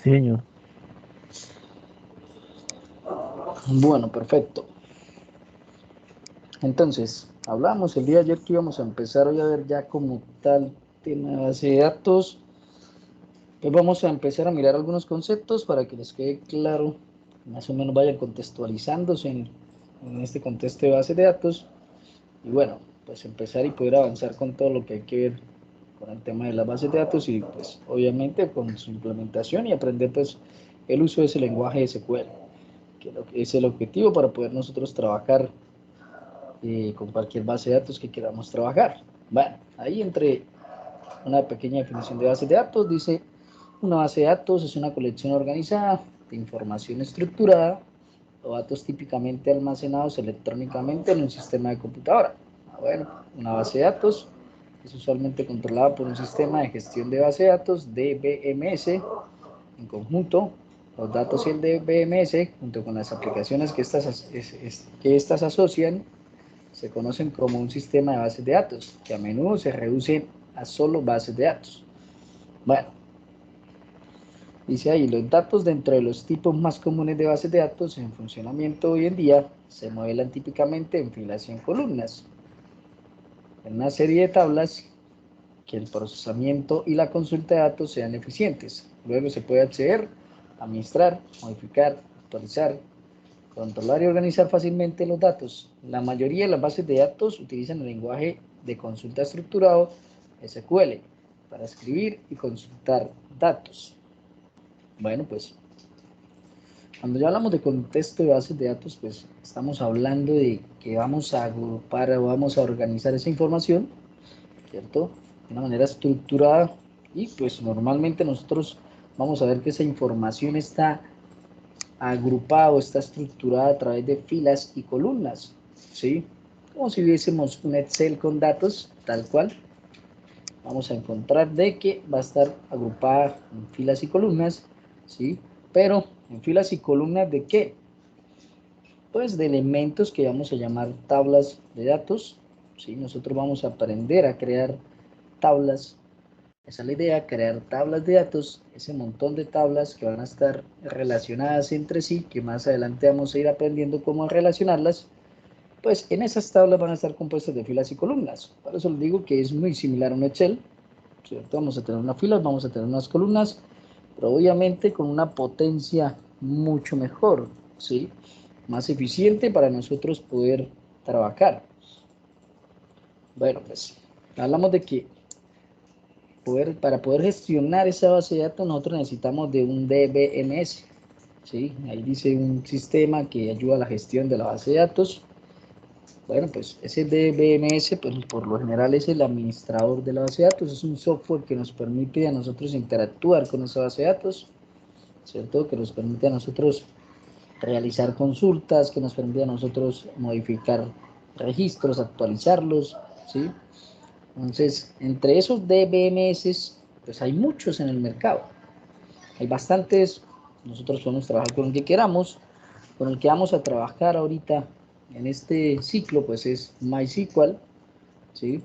Sí, señor. Bueno, perfecto. Entonces, hablamos el día de ayer que íbamos a empezar hoy a ver ya como tal tema de base de datos. Pues vamos a empezar a mirar algunos conceptos para que les quede claro, más o menos vayan contextualizándose en este contexto de base de datos. Y bueno, pues empezar y poder avanzar con todo lo que hay que ver con el tema de las bases de datos y pues obviamente con su implementación y aprender pues el uso de ese lenguaje de SQL, que es el objetivo para poder nosotros trabajar con cualquier base de datos que queramos trabajar. Bueno, ahí entre una pequeña definición de base de datos, dice una base de datos es una colección organizada de información estructurada o datos típicamente almacenados electrónicamente en un sistema de computadora. Bueno, una base de datos es usualmente controlada por un sistema de gestión de base de datos DBMS. En conjunto, los datos y el DBMS, junto con las aplicaciones que estas asocian, se conocen como un sistema de bases de datos, que a menudo se reduce a solo bases de datos. Bueno, dice ahí, los datos dentro de los tipos más comunes de bases de datos en funcionamiento hoy en día se modelan típicamente en filas y en columnas, en una serie de tablas que el procesamiento y la consulta de datos sean eficientes. Luego se puede acceder, administrar, modificar, actualizar, controlar y organizar fácilmente los datos. La mayoría de las bases de datos utilizan el lenguaje de consulta estructurado SQL para escribir y consultar datos. Bueno, pues cuando ya hablamos de contexto de bases de datos, pues estamos hablando de que vamos a agrupar o vamos a organizar esa información, ¿cierto? De una manera estructurada y pues normalmente nosotros vamos a ver que esa información está agrupada o está estructurada a través de filas y columnas, ¿sí? Como si viésemos un Excel con datos, tal cual. Vamos a encontrar de que va a estar agrupada en filas y columnas, ¿sí? Pero en filas y columnas ¿de qué? Pues de elementos que vamos a llamar tablas de datos, ¿sí? Nosotros vamos a aprender a crear tablas. Esa es la idea, crear tablas de datos, ese montón de tablas que van a estar relacionadas entre sí, que más adelante vamos a ir aprendiendo cómo relacionarlas, pues en esas tablas van a estar compuestas de filas y columnas. Por eso les digo que es muy similar a un Excel, ¿cierto? Vamos a tener unas filas, vamos a tener unas columnas, pero obviamente con una potencia mucho mejor, ¿sí? Más eficiente para nosotros poder trabajar. Bueno, pues hablamos de que para poder gestionar esa base de datos nosotros necesitamos de un DBMS, ¿sí? Ahí dice un sistema que ayuda a la gestión de la base de datos. Bueno, pues ese DBMS pues por lo general es el administrador de la base de datos, es un software que nos permite a nosotros interactuar con esa base de datos, ¿cierto? Que nos permite a nosotros realizar consultas, que nos permite a nosotros modificar registros, actualizarlos, ¿sí? Entonces, entre esos DBMS, pues hay muchos en el mercado. Hay bastantes, nosotros podemos trabajar con el que queramos. Con el que vamos a trabajar ahorita en este ciclo, pues es MySQL, ¿sí?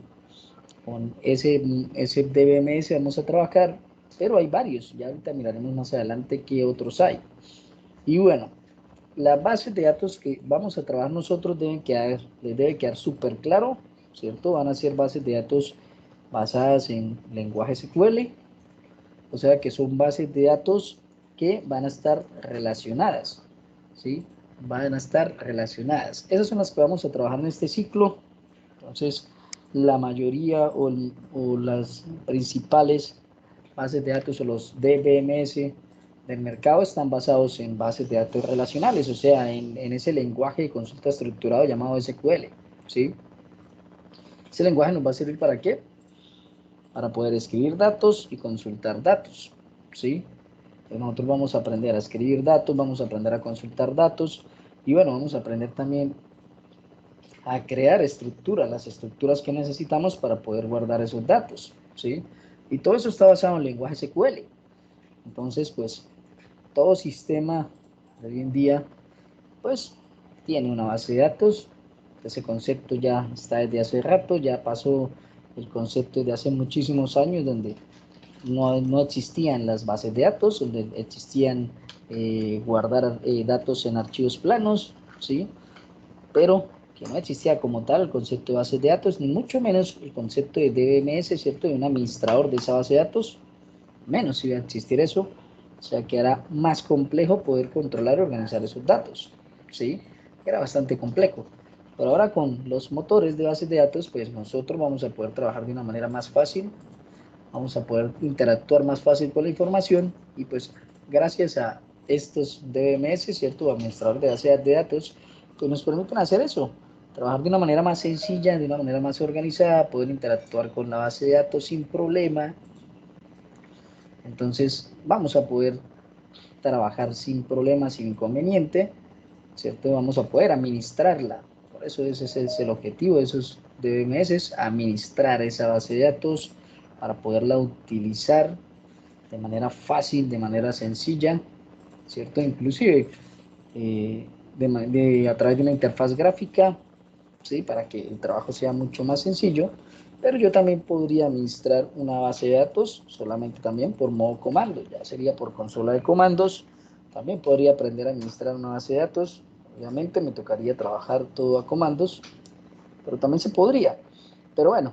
Con ese DBMS vamos a trabajar, pero hay varios, ya ahorita miraremos más adelante qué otros hay. Y bueno, las bases de datos que vamos a trabajar nosotros les debe quedar súper claro, ¿cierto? Van a ser bases de datos basadas en lenguaje SQL, o sea que son bases de datos que van a estar relacionadas, ¿sí? Van a estar relacionadas. Esas son las que vamos a trabajar en este ciclo. Entonces, la mayoría o las principales bases de datos o los DBMS del mercado están basados en bases de datos relacionales, o sea, en ese lenguaje de consulta estructurado llamado SQL, ¿sí? Ese lenguaje nos va a servir ¿para qué? Para poder escribir datos y consultar datos, ¿sí? Entonces nosotros vamos a aprender a escribir datos, vamos a aprender a consultar datos y bueno, vamos a aprender también a crear estructuras, las estructuras que necesitamos para poder guardar esos datos, ¿sí? Y todo eso está basado en el lenguaje SQL. Entonces, pues, todo sistema de hoy en día, pues, tiene una base de datos. Ese concepto ya está desde hace rato, ya pasó el concepto de hace muchísimos años, donde no existían las bases de datos, donde existían guardar datos en archivos planos, ¿sí? Pero que no existía como tal el concepto de bases de datos, ni mucho menos el concepto de DBMS, ¿cierto? De un administrador de esa base de datos, menos iba a existir eso, o sea que era más complejo poder controlar y organizar esos datos, ¿sí? Era bastante complejo. Pero ahora con los motores de bases de datos, pues nosotros vamos a poder trabajar de una manera más fácil, vamos a poder interactuar más fácil con la información y pues gracias a estos DBMS, ¿cierto? Administrador de bases de datos, pues nos permiten hacer eso, trabajar de una manera más sencilla, de una manera más organizada, poder interactuar con la base de datos sin problema. Entonces vamos a poder trabajar sin problemas, sin inconveniente, ¿cierto? Vamos a poder administrarla. Por eso ese es el objetivo de esos DBMS, administrar esa base de datos para poderla utilizar de manera fácil, de manera sencilla, ¿cierto? Inclusive a través de una interfaz gráfica, ¿sí? Para que el trabajo sea mucho más sencillo, pero yo también podría administrar una base de datos solamente también por modo comando, ya sería por consola de comandos. También podría aprender a administrar una base de datos, obviamente me tocaría trabajar todo a comandos, pero también se podría. Pero bueno,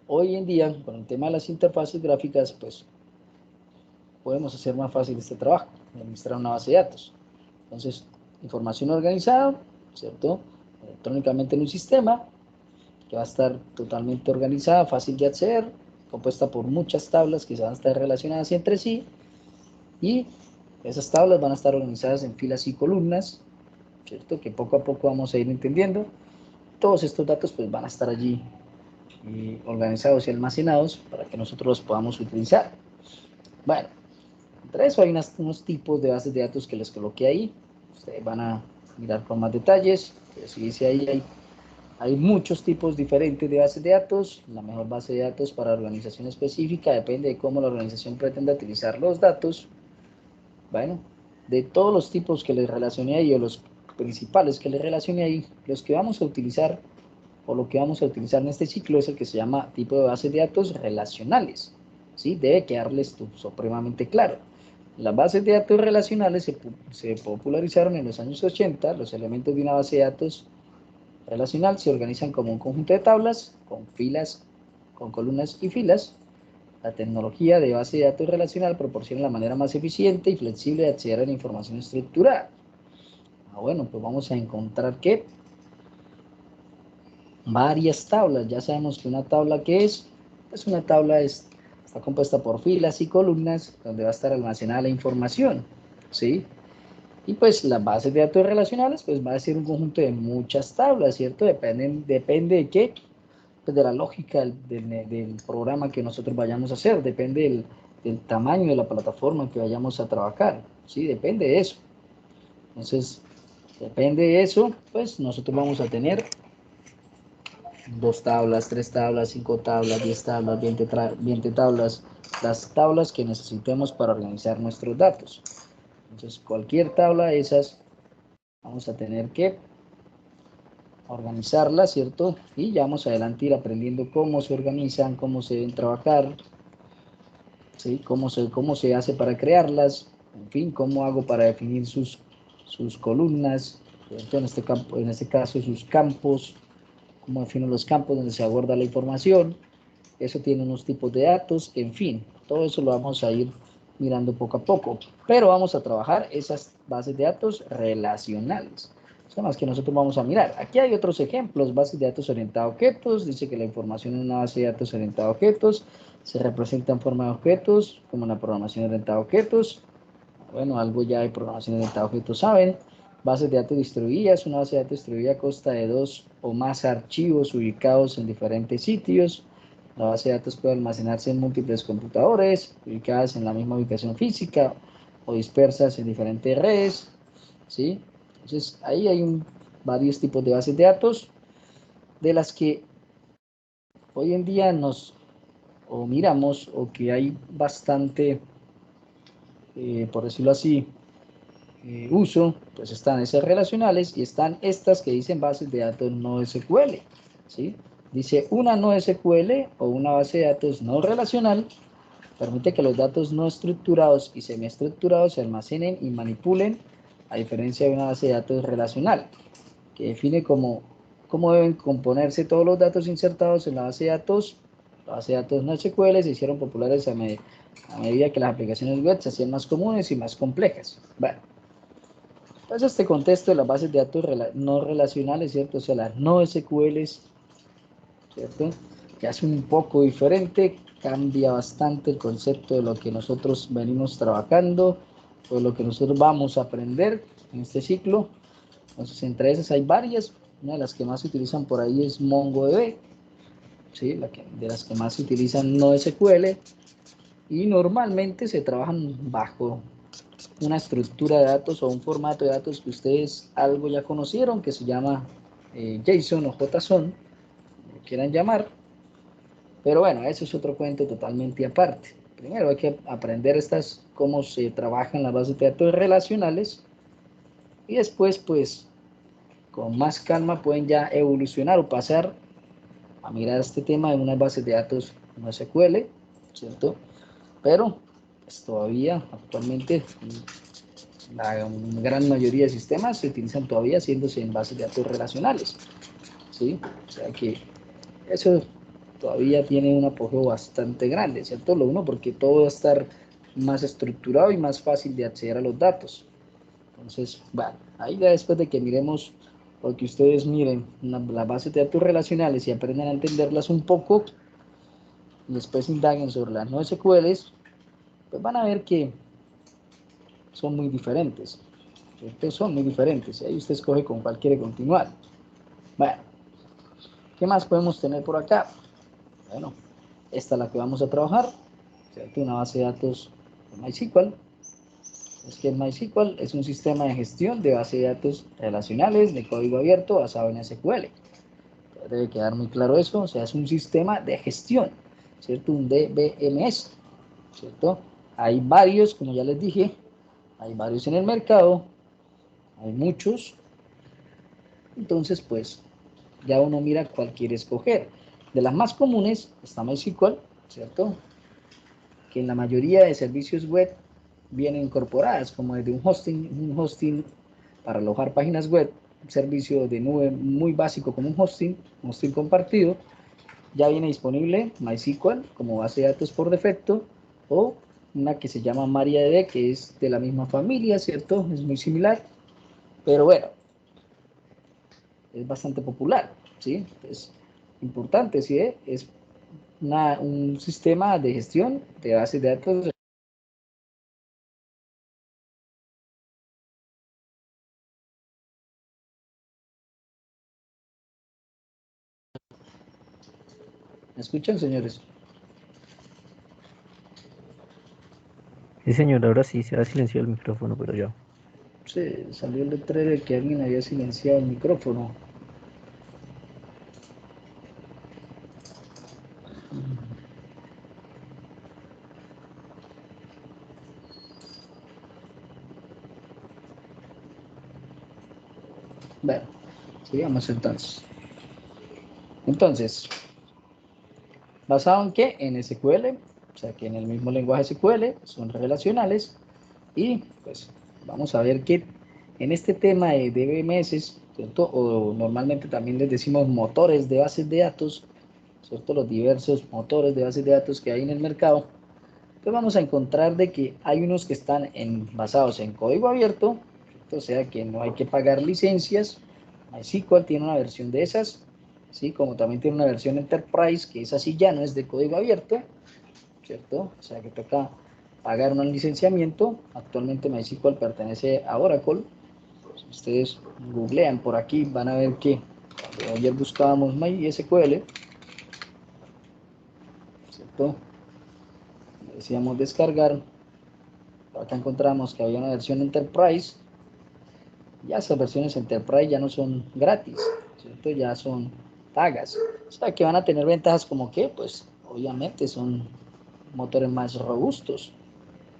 hoy en día con el tema de las interfaces gráficas, pues podemos hacer más fácil este trabajo, administrar una base de datos. Entonces, información organizada, ¿cierto? Electrónicamente en un sistema, que va a estar totalmente organizada, fácil de acceder, compuesta por muchas tablas que se van a estar relacionadas entre sí, y esas tablas van a estar organizadas en filas y columnas, ¿cierto? Que poco a poco vamos a ir entendiendo. Todos estos datos pues van a estar allí organizados y almacenados para que nosotros los podamos utilizar. Bueno, entre eso hay unos tipos de bases de datos que les coloqué ahí. Ustedes van a mirar con más detalles. Entonces, si dice ahí hay muchos tipos diferentes de bases de datos. La mejor base de datos para organización específica depende de cómo la organización pretenda utilizar los datos. Bueno, de todos los tipos que les relacioné ahí, o los principales que les relacioné ahí, los que vamos a utilizar, o lo que vamos a utilizar en este ciclo es el que se llama tipo de bases de datos relacionales. ¿Sí? Debe quedarles supremamente claro. Las bases de datos relacionales se popularizaron en los años 80. Los elementos de una base de datos relacional se organizan como un conjunto de tablas con filas, con columnas y filas. La tecnología de base de datos relacional proporciona la manera más eficiente y flexible de acceder a la información estructurada. Bueno, pues vamos a encontrar que varias tablas. Ya sabemos que una tabla que es, pues una tabla está compuesta por filas y columnas donde va a estar almacenada la información, ¿sí? Y pues las bases de datos relacionales, pues va a ser un conjunto de muchas tablas, ¿cierto? Depende de qué, pues de la lógica del programa que nosotros vayamos a hacer, depende del tamaño de la plataforma que vayamos a trabajar, ¿sí? Depende de eso. Entonces, depende de eso, pues nosotros vamos a tener 2 tablas, 3 tablas, 5 tablas, 10 tablas, 20 tablas, las tablas que necesitemos para organizar nuestros datos. Entonces, cualquier tabla de esas vamos a tener que organizarla, ¿cierto? Y ya vamos adelante ir aprendiendo cómo se organizan, cómo se deben trabajar, ¿sí? Cómo se hace para crearlas, en fin, cómo hago para definir sus columnas, ¿cierto? En este caso sus campos, cómo defino los campos donde se aguarda la información. Eso tiene unos tipos de datos, en fin, todo eso lo vamos a ir mirando poco a poco, pero vamos a trabajar esas bases de datos relacionales. Son las que nosotros vamos a mirar. Aquí hay otros ejemplos, bases de datos orientadas a objetos. Dice que la información en una base de datos orientada a objetos se representa en forma de objetos, como en la programación orientada a objetos. Bueno, algo ya de programación orientada a objetos saben. Bases de datos distribuidas. Una base de datos distribuida consta de 2 o más archivos ubicados en diferentes sitios. La base de datos puede almacenarse en múltiples computadores, ubicadas en la misma ubicación física o dispersas en diferentes redes, ¿sí? Entonces, ahí hay varios tipos de bases de datos, de las que hoy en día miramos, o que hay bastante, por decirlo así, uso, pues están esas relacionales y están estas que dicen bases de datos no SQL, ¿sí? Dice una no SQL o una base de datos no relacional, Permite que los datos no estructurados y semiestructurados se almacenen y manipulen, a diferencia de una base de datos relacional, que define cómo deben componerse todos los datos insertados en la base de datos. La base de datos NoSQL se hicieron populares a medida que las aplicaciones web se hacían más comunes y más complejas. Bueno, entonces este contexto de las bases de datos no relacionales, ¿cierto? O sea, las no SQLs, ¿cierto? Que hace un poco diferente, cambia bastante el concepto de lo que nosotros venimos trabajando, o de lo que nosotros vamos a aprender en este ciclo. Entonces, entre esas hay varias. Una de las que más se utilizan por ahí es MongoDB, ¿sí? De las que más se utilizan NoSQL, y normalmente se trabajan bajo una estructura de datos o un formato de datos que ustedes algo ya conocieron, que se llama JSON o JSON, como quieran llamar. Pero bueno, eso es otro cuento totalmente aparte. Primero hay que aprender cómo se trabajan las bases de datos relacionales, y después, pues, con más calma pueden ya evolucionar o pasar a mirar este tema en unas bases de datos no SQL, ¿cierto? Pero pues, todavía actualmente la gran mayoría de sistemas se utilizan todavía haciéndose en bases de datos relacionales, ¿sí? O sea que eso todavía tiene un apogeo bastante grande, ¿cierto? Lo uno, porque todo va a estar más estructurado y más fácil de acceder a los datos. Entonces, bueno, ahí ya después de que miremos, o que ustedes miren las bases de datos relacionales y aprendan a entenderlas un poco, y después indaguen sobre las no SQLs, pues van a ver que son muy diferentes, ¿cierto? Son muy diferentes, y ahí usted escoge con cuál quiere continuar. Bueno, ¿qué más podemos tener por acá? Bueno, esta es la que vamos a trabajar, ¿cierto? Una base de datos de MySQL. Es que MySQL es un sistema de gestión de base de datos relacionales de código abierto basado en SQL. Debe quedar muy claro eso, o sea, es un sistema de gestión, ¿cierto? Un DBMS, ¿cierto? Hay varios, como ya les dije, hay varios en el mercado, hay muchos, entonces pues ya uno mira cuál quiere escoger. De las más comunes está MySQL, ¿cierto? Que en la mayoría de servicios web vienen incorporadas, como desde un hosting para alojar páginas web, un servicio de nube muy básico como un hosting compartido. Ya viene disponible MySQL como base de datos por defecto, o una que se llama MariaDB, que es de la misma familia, ¿cierto? Es muy similar, pero bueno, es bastante popular, ¿sí? Es importante, ¿sí? Es un sistema de gestión de bases de datos. ¿Me escuchan, señores? Sí, señor, ahora sí se ha silenciado el micrófono, pero ya. Se salió el letrero de que alguien había silenciado el micrófono. Bueno, sigamos entonces. Entonces, ¿basado en qué? En SQL, o sea que en el mismo lenguaje SQL son relacionales, y pues vamos a ver que en este tema de DBMS, ¿cierto? O normalmente también les decimos motores de bases de datos, ¿cierto? Los diversos motores de bases de datos que hay en el mercado, pues vamos a encontrar de que hay unos que están basados en código abierto, ¿cierto? O sea que no hay que pagar licencias. MySQL tiene una versión de esas, ¿sí? Como también tiene una versión Enterprise, que es así, ya no es de código abierto, ¿cierto? O sea que toca pagar un licenciamiento. Actualmente MySQL pertenece a Oracle. Si ustedes googlean por aquí, van a ver que ayer buscábamos MySQL, ¿cierto? Decíamos descargar. Acá encontramos que había una versión Enterprise. Ya esas versiones Enterprise ya no son gratis, ¿cierto? Ya son pagas. O sea que van a tener ventajas como que, pues, obviamente son motores más robustos,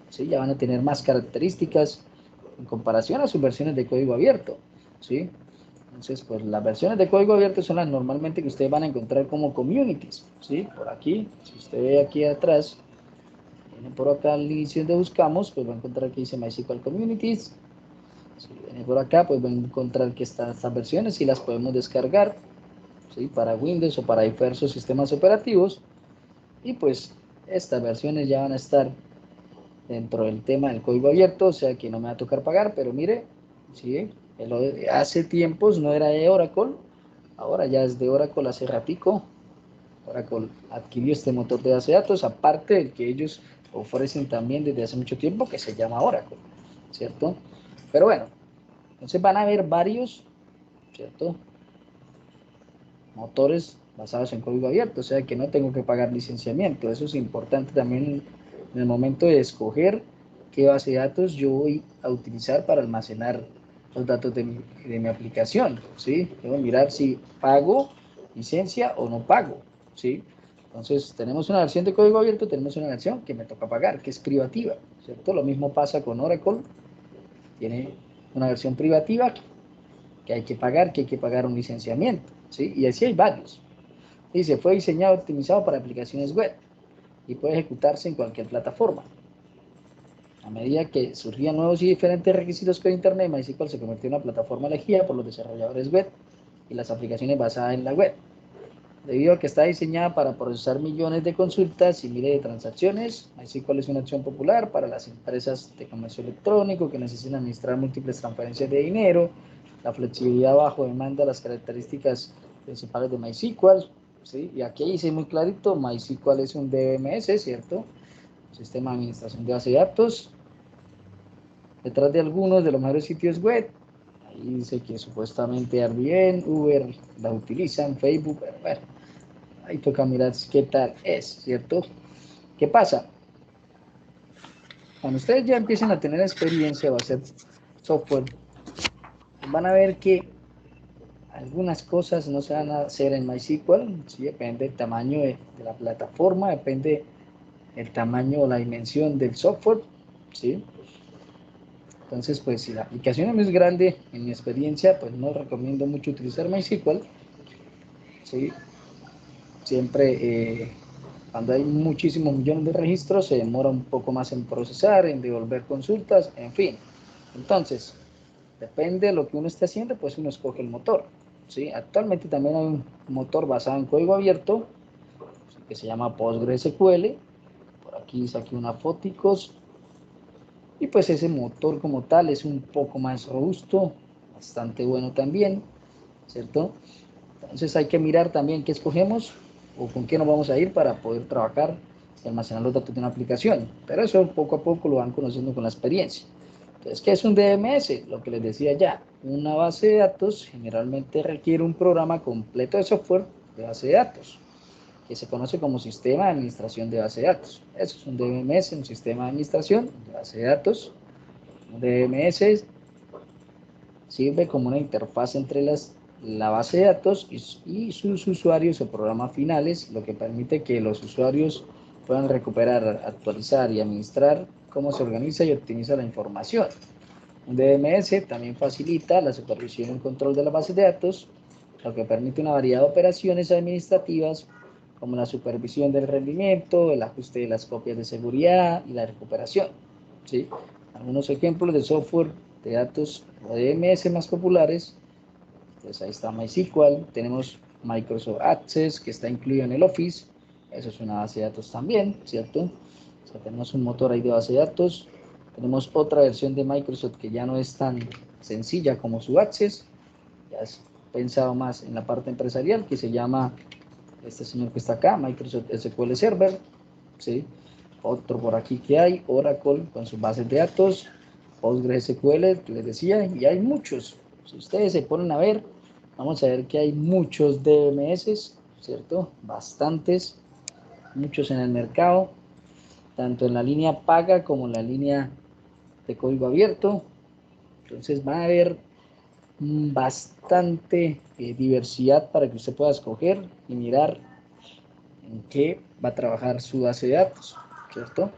¿sí? Ya van a tener más características en comparación a sus versiones de código abierto, ¿sí? Entonces, pues las versiones de código abierto son las normalmente que ustedes van a encontrar como communities, ¿sí? Por aquí, si usted ve aquí atrás, viene por acá al inicio donde buscamos, pues va a encontrar que dice MySQL Communities. Si viene por acá, pues va a encontrar que están estas versiones y las podemos descargar, ¿sí? Para Windows o para diversos sistemas operativos. Y pues estas versiones ya van a estar dentro del tema del código abierto, o sea que no me va a tocar pagar, pero mire, ¿sí? Hace tiempos no era de Oracle, ahora ya es de Oracle hace ratico. Oracle adquirió este motor de base de datos, aparte del que ellos ofrecen también desde hace mucho tiempo, que se llama Oracle, ¿cierto? Pero bueno, entonces van a haber varios, ¿cierto? Motores basados en código abierto, o sea que no tengo que pagar licenciamiento. Eso es importante también en el momento de escoger qué base de datos yo voy a utilizar para almacenar los datos de mi aplicación, ¿sí? Debo mirar si pago licencia o no pago, ¿sí? Entonces, tenemos una versión de código abierto, tenemos una versión que me toca pagar, que es privativa, ¿cierto? Lo mismo pasa con Oracle, tiene una versión privativa que hay que pagar un licenciamiento, ¿sí? Y así hay varios. Dice, fue diseñado y optimizado para aplicaciones web y puede ejecutarse en cualquier plataforma. A medida que surgían nuevos y diferentes requisitos con Internet, MySQL se convirtió en una plataforma elegida por los desarrolladores web y las aplicaciones basadas en la web. Debido a que está diseñada para procesar millones de consultas y miles de transacciones, MySQL es una opción popular para las empresas de comercio electrónico que necesitan administrar múltiples transferencias de dinero, la flexibilidad bajo demanda, las características principales de MySQL, ¿sí? Y aquí dice muy clarito, MySQL es un DBMS, ¿cierto? Sistema de administración de base de datos. Detrás de algunos de los mejores sitios web, ahí dice que supuestamente Airbnb, Uber la utilizan, Facebook, pero bueno, ahí toca mirar qué tal es, ¿cierto? ¿Qué pasa? Cuando ustedes ya empiecen a tener experiencia o a hacer software, van a ver que algunas cosas no se van a hacer en MySQL, ¿sí? Depende del tamaño de la plataforma, depende el tamaño o la dimensión del software, ¿sí? Entonces, pues si la aplicación es muy grande, en mi experiencia, pues no recomiendo mucho utilizar MySQL, ¿sí? Siempre cuando hay muchísimos millones de registros se demora un poco más en procesar, en devolver consultas, en fin. Entonces, depende de lo que uno esté haciendo, pues uno escoge el motor, ¿sí? Actualmente también hay un motor basado en código abierto, ¿sí? Que se llama PostgreSQL. Por aquí saqué una foticos. Y pues ese motor como tal es un poco más robusto, bastante bueno también, ¿cierto? Entonces hay que mirar también qué escogemos o con qué nos vamos a ir para poder trabajar y almacenar los datos de una aplicación. Pero eso poco a poco lo van conociendo con la experiencia. Entonces, ¿qué es un DMS? Lo que les decía ya, una base de datos generalmente requiere un programa completo de software de base de datos, que se conoce como sistema de administración de base de datos. Eso es un DMS, un sistema de administración de base de datos. Un DMS sirve como una interfaz entre la base de datos y sus usuarios o programas finales, lo que permite que los usuarios puedan recuperar, actualizar y administrar cómo se organiza y optimiza la información. Un DMS también facilita la supervisión y control de la base de datos, lo que permite una variedad de operaciones administrativas como la supervisión del rendimiento, el ajuste de las copias de seguridad y la recuperación, ¿sí? Algunos ejemplos de software de datos o DMS más populares, pues ahí está MySQL, tenemos Microsoft Access que está incluido en el Office, eso es una base de datos también, ¿cierto? O sea, tenemos un motor ahí de base de datos, tenemos otra versión de Microsoft que ya no es tan sencilla como su Access, ya es pensado más en la parte empresarial, que se llama este señor que está acá, Microsoft SQL Server, ¿sí? Otro por aquí que hay, Oracle con sus bases de datos, PostgreSQL, que les decía, y hay muchos. Si ustedes se ponen a ver, vamos a ver que hay muchos DMS, ¿cierto? Bastantes, muchos en el mercado, tanto en la línea paga como en la línea de código abierto. Entonces va a haber bastante diversidad para que usted pueda escoger y mirar en qué va a trabajar su base de datos, ¿cierto?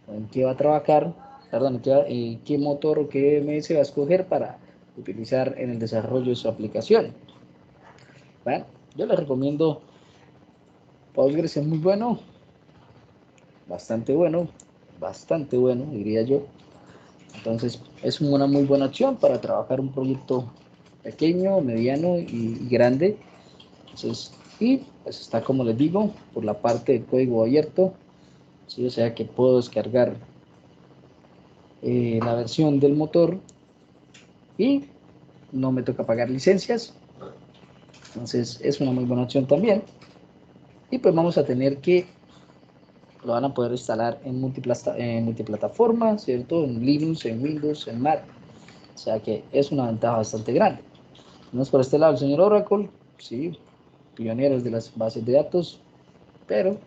O en qué va a trabajar, perdón, qué motor o qué MS va a escoger para utilizar en el desarrollo de su aplicación. Bueno, yo les recomiendo Postgres, es muy bueno, bastante bueno. bastante bueno, diría yo. Entonces es una muy buena opción para trabajar un proyecto pequeño, mediano y grande. Entonces, y pues está, como les digo, por la parte de código abierto, ¿sí? O sea que puedo descargar la versión del motor y no me toca pagar licencias. Entonces es una muy buena opción también. Y pues vamos a tener que, lo van a poder instalar en multiplataforma, ¿cierto? En Linux, en Windows, en Mac. O sea que es una ventaja bastante grande. Tenemos por este lado el señor Oracle, sí, pioneros de las bases de datos, pero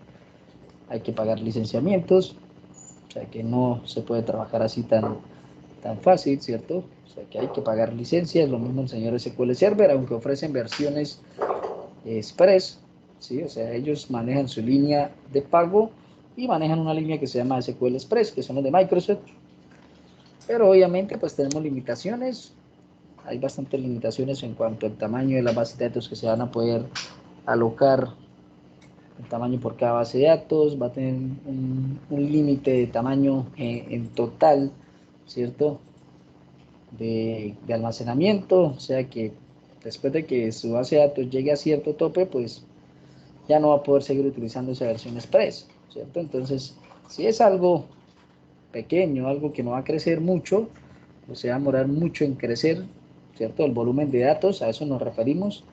hay que pagar licenciamientos, o sea que no se puede trabajar así tan fácil, ¿cierto? O sea que hay que pagar licencias, lo mismo el señor SQL Server, aunque ofrecen versiones Express, ¿sí? O sea, ellos manejan su línea de pago y manejan una línea que se llama SQL Express, que son los de Microsoft, pero obviamente pues tenemos limitaciones, hay bastantes limitaciones en cuanto al tamaño de las bases de datos que se van a poder alocar, el tamaño por cada base de datos, va a tener un límite de tamaño en total, ¿cierto? De almacenamiento, o sea que después de que su base de datos llegue a cierto tope, pues ya no va a poder seguir utilizando esa versión Express, ¿cierto? Entonces, si es algo pequeño, algo que no va a crecer mucho, o sea, va a demorar mucho en crecer, ¿cierto? El volumen de datos, a eso nos referimos,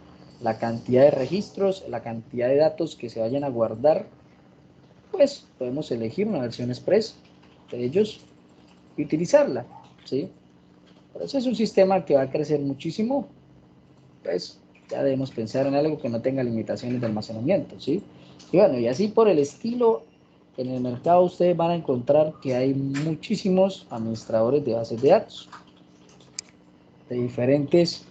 la cantidad de registros, la cantidad de datos que se vayan a guardar, pues podemos elegir una versión Express de ellos y utilizarla, ¿sí? Pero ese es un sistema que va a crecer muchísimo, pues ya debemos pensar en algo que no tenga limitaciones de almacenamiento, ¿sí? Y bueno, y así por el estilo, en el mercado ustedes van a encontrar que hay muchísimos administradores de bases de datos, de diferentes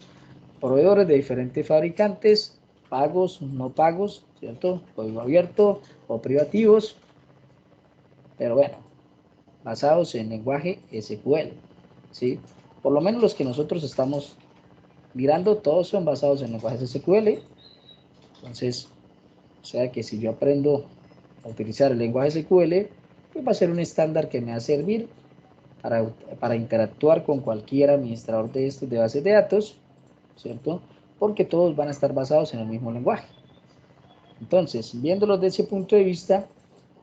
proveedores, de diferentes fabricantes, pagos, no pagos, ¿cierto? Código abierto o privativos, pero bueno, basados en lenguaje SQL, ¿sí? Por lo menos los que nosotros estamos mirando, todos son basados en lenguajes SQL. Entonces, o sea que si yo aprendo a utilizar el lenguaje SQL, pues va a ser un estándar que me va a servir para, para interactuar con cualquier administrador de estos de bases de datos, ¿cierto? Porque todos van a estar basados en el mismo lenguaje. Entonces, viéndolo desde ese punto de vista,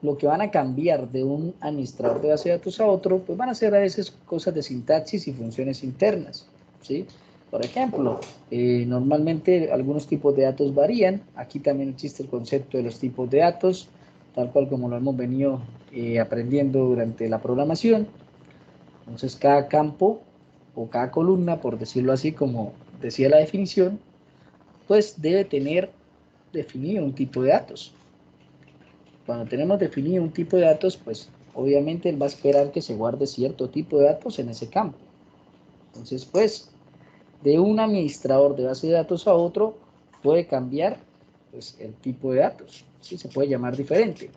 lo que van a cambiar de un administrador de base de datos a otro, pues van a ser a veces cosas de sintaxis y funciones internas, ¿sí? Por ejemplo, normalmente algunos tipos de datos varían. Aquí también existe el concepto de los tipos de datos, tal cual como lo hemos venido aprendiendo durante la programación. Entonces, cada campo o cada columna, por decirlo así, como decía la definición, pues debe tener definido un tipo de datos. Cuando tenemos definido un tipo de datos, pues obviamente él va a esperar que se guarde cierto tipo de datos en ese campo. Entonces, pues, de un administrador de base de datos a otro puede cambiar pues, el tipo de datos. Sí, se puede llamar diferente,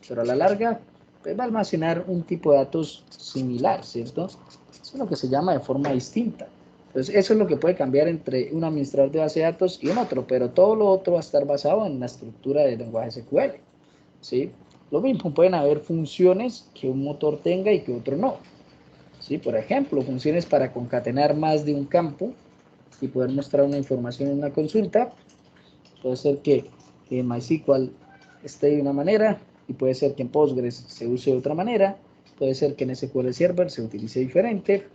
pero a la larga pues, va a almacenar un tipo de datos similar, ¿cierto? Eso es lo que se llama de forma distinta. Entonces, eso es lo que puede cambiar entre un administrador de base de datos y un otro, pero todo lo otro va a estar basado en la estructura del lenguaje SQL. ¿Sí? Lo mismo, pueden haber funciones que un motor tenga y que otro no. ¿Sí? Por ejemplo, funciones para concatenar más de un campo y poder mostrar una información en una consulta. Puede ser que en MySQL esté de una manera y puede ser que en Postgres se use de otra manera. Puede ser que en SQL Server se utilice diferente.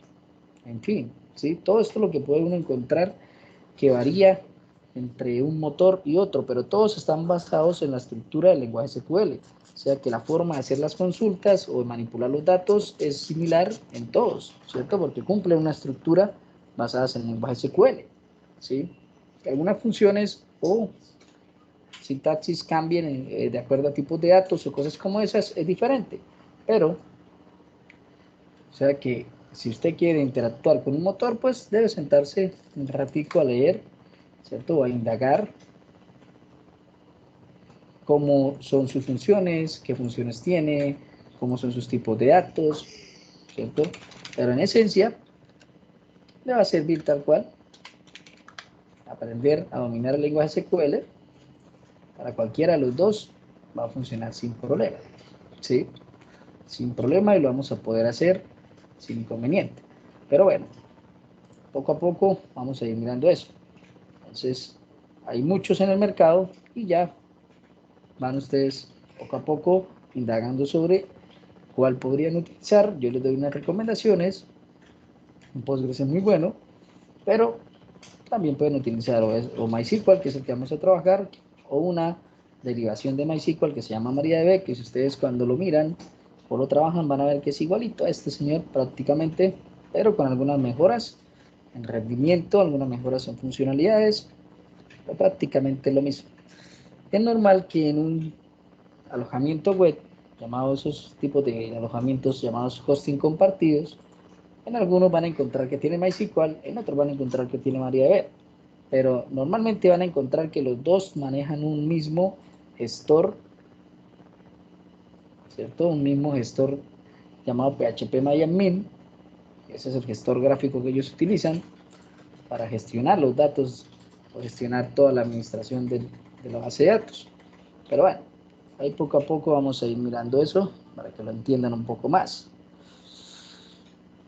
En fin, ¿sí? Todo esto es lo que puede uno encontrar que varía entre un motor y otro, pero todos están basados en la estructura del lenguaje SQL. O sea que la forma de hacer las consultas o de manipular los datos es similar en todos, ¿cierto? Porque cumple una estructura basada en el lenguaje SQL, ¿sí? Algunas funciones o sintaxis cambien de acuerdo a tipos de datos o cosas como esas, es diferente. Pero, o sea que si usted quiere interactuar con un motor, pues debe sentarse un ratico a leer, ¿cierto? O a indagar cómo son sus funciones, qué funciones tiene, cómo son sus tipos de datos, ¿cierto? Pero en esencia, le va a servir tal cual aprender a dominar el lenguaje SQL. Para cualquiera de los dos va a funcionar sin problema, ¿sí? sin problema y lo vamos a poder hacer sin inconveniente. Pero bueno, poco a poco vamos a ir mirando eso. Entonces, hay muchos en el mercado y ya van ustedes poco a poco indagando sobre cuál podrían utilizar. Yo les doy unas recomendaciones. Un Postgres es muy bueno, pero también pueden utilizar o MySQL, que es el que vamos a trabajar, o una derivación de MySQL que se llama MariaDB, que si ustedes cuando lo miran o lo trabajan van a ver que es igualito a este señor prácticamente, pero con algunas mejoras en rendimiento, algunas mejoras en funcionalidades, pero prácticamente lo mismo. Es normal que en un alojamiento web, llamados esos tipos de alojamientos llamados hosting compartidos, en algunos van a encontrar que tiene MySQL, en otros van a encontrar que tiene MariaDB, pero normalmente van a encontrar que los dos manejan un mismo gestor, ¿cierto? Un mismo gestor llamado PHP ese es el gestor gráfico que ellos utilizan para gestionar los datos o gestionar toda la administración de la base de datos. Pero bueno, ahí poco a poco vamos a ir mirando eso para que lo entiendan un poco más.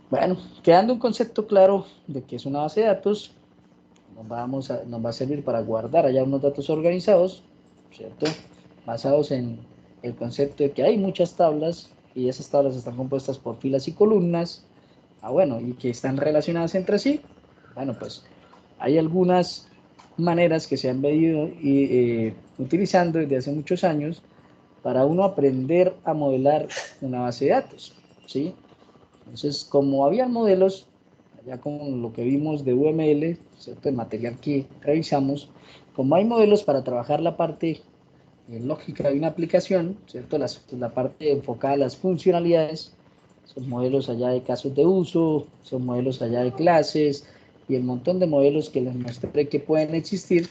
Bueno, quedando un concepto claro de qué es una base de datos, nos va a servir para guardar allá unos datos organizados, ¿cierto? Basados en el concepto de que hay muchas tablas y esas tablas están compuestas por filas y columnas, bueno, y que están relacionadas entre sí. Bueno, pues hay algunas maneras que se han venido utilizando desde hace muchos años para uno aprender a modelar una base de datos, ¿sí? Entonces, como había modelos, ya con lo que vimos de UML, ¿cierto? El material que revisamos, como hay modelos para trabajar la parte lógica de una aplicación, ¿cierto? La parte enfocada a las funcionalidades, son modelos allá de casos de uso, son modelos allá de clases y el montón de modelos que les mostré que pueden existir,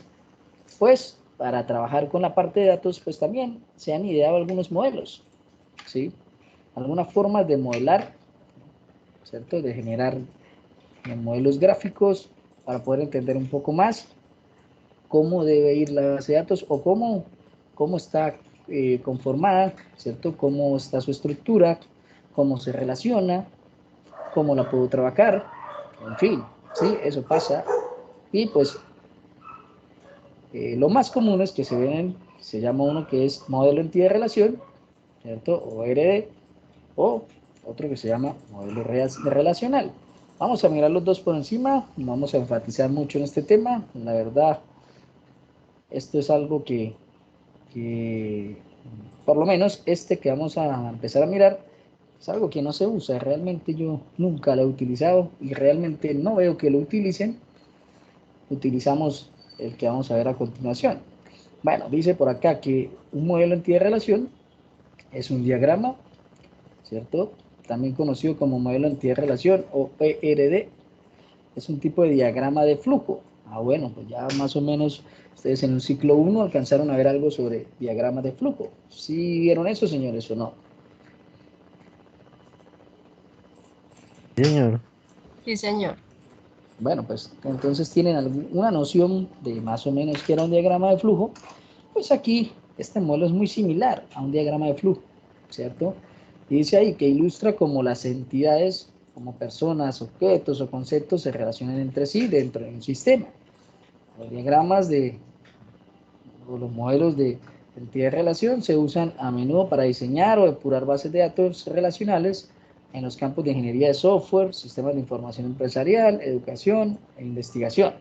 pues para trabajar con la parte de datos, pues también se han ideado algunos modelos, ¿sí? Algunas formas de modelar, ¿cierto? De generar modelos gráficos para poder entender un poco más cómo debe ir la base de datos o cómo está conformada, ¿cierto? Cómo está su estructura, cómo se relaciona, cómo la puedo trabajar, en fin, ¿sí? Eso pasa. Y pues lo más común es que se llama uno que es modelo entidad de relación, ¿cierto? O RD, o otro que se llama modelo relacional. Vamos a mirar los dos por encima, no vamos a enfatizar mucho en este tema, la verdad, esto es algo que por lo menos este que vamos a empezar a mirar, es algo que no se usa, realmente yo nunca lo he utilizado y realmente no veo que lo utilicen, utilizamos el que vamos a ver a continuación. Bueno, dice por acá que un modelo entidad de relación es un diagrama, ¿cierto? También conocido como modelo entidad de relación o ERD, es un tipo de diagrama de flujo. Bueno, pues ya más o menos ustedes en un ciclo 1 alcanzaron a ver algo sobre diagramas de flujo. ¿Sí vieron eso, señores, o no? Sí, señor. Sí, señor. Bueno, pues entonces tienen alguna noción de más o menos qué era un diagrama de flujo. Pues aquí este modelo es muy similar a un diagrama de flujo, ¿cierto? Y dice ahí que ilustra cómo las entidades, como personas, objetos o conceptos se relacionan entre sí dentro de un sistema. Los diagramas o los modelos de entidad de relación se usan a menudo para diseñar o depurar bases de datos relacionales en los campos de ingeniería de software, sistemas de información empresarial, educación e investigación.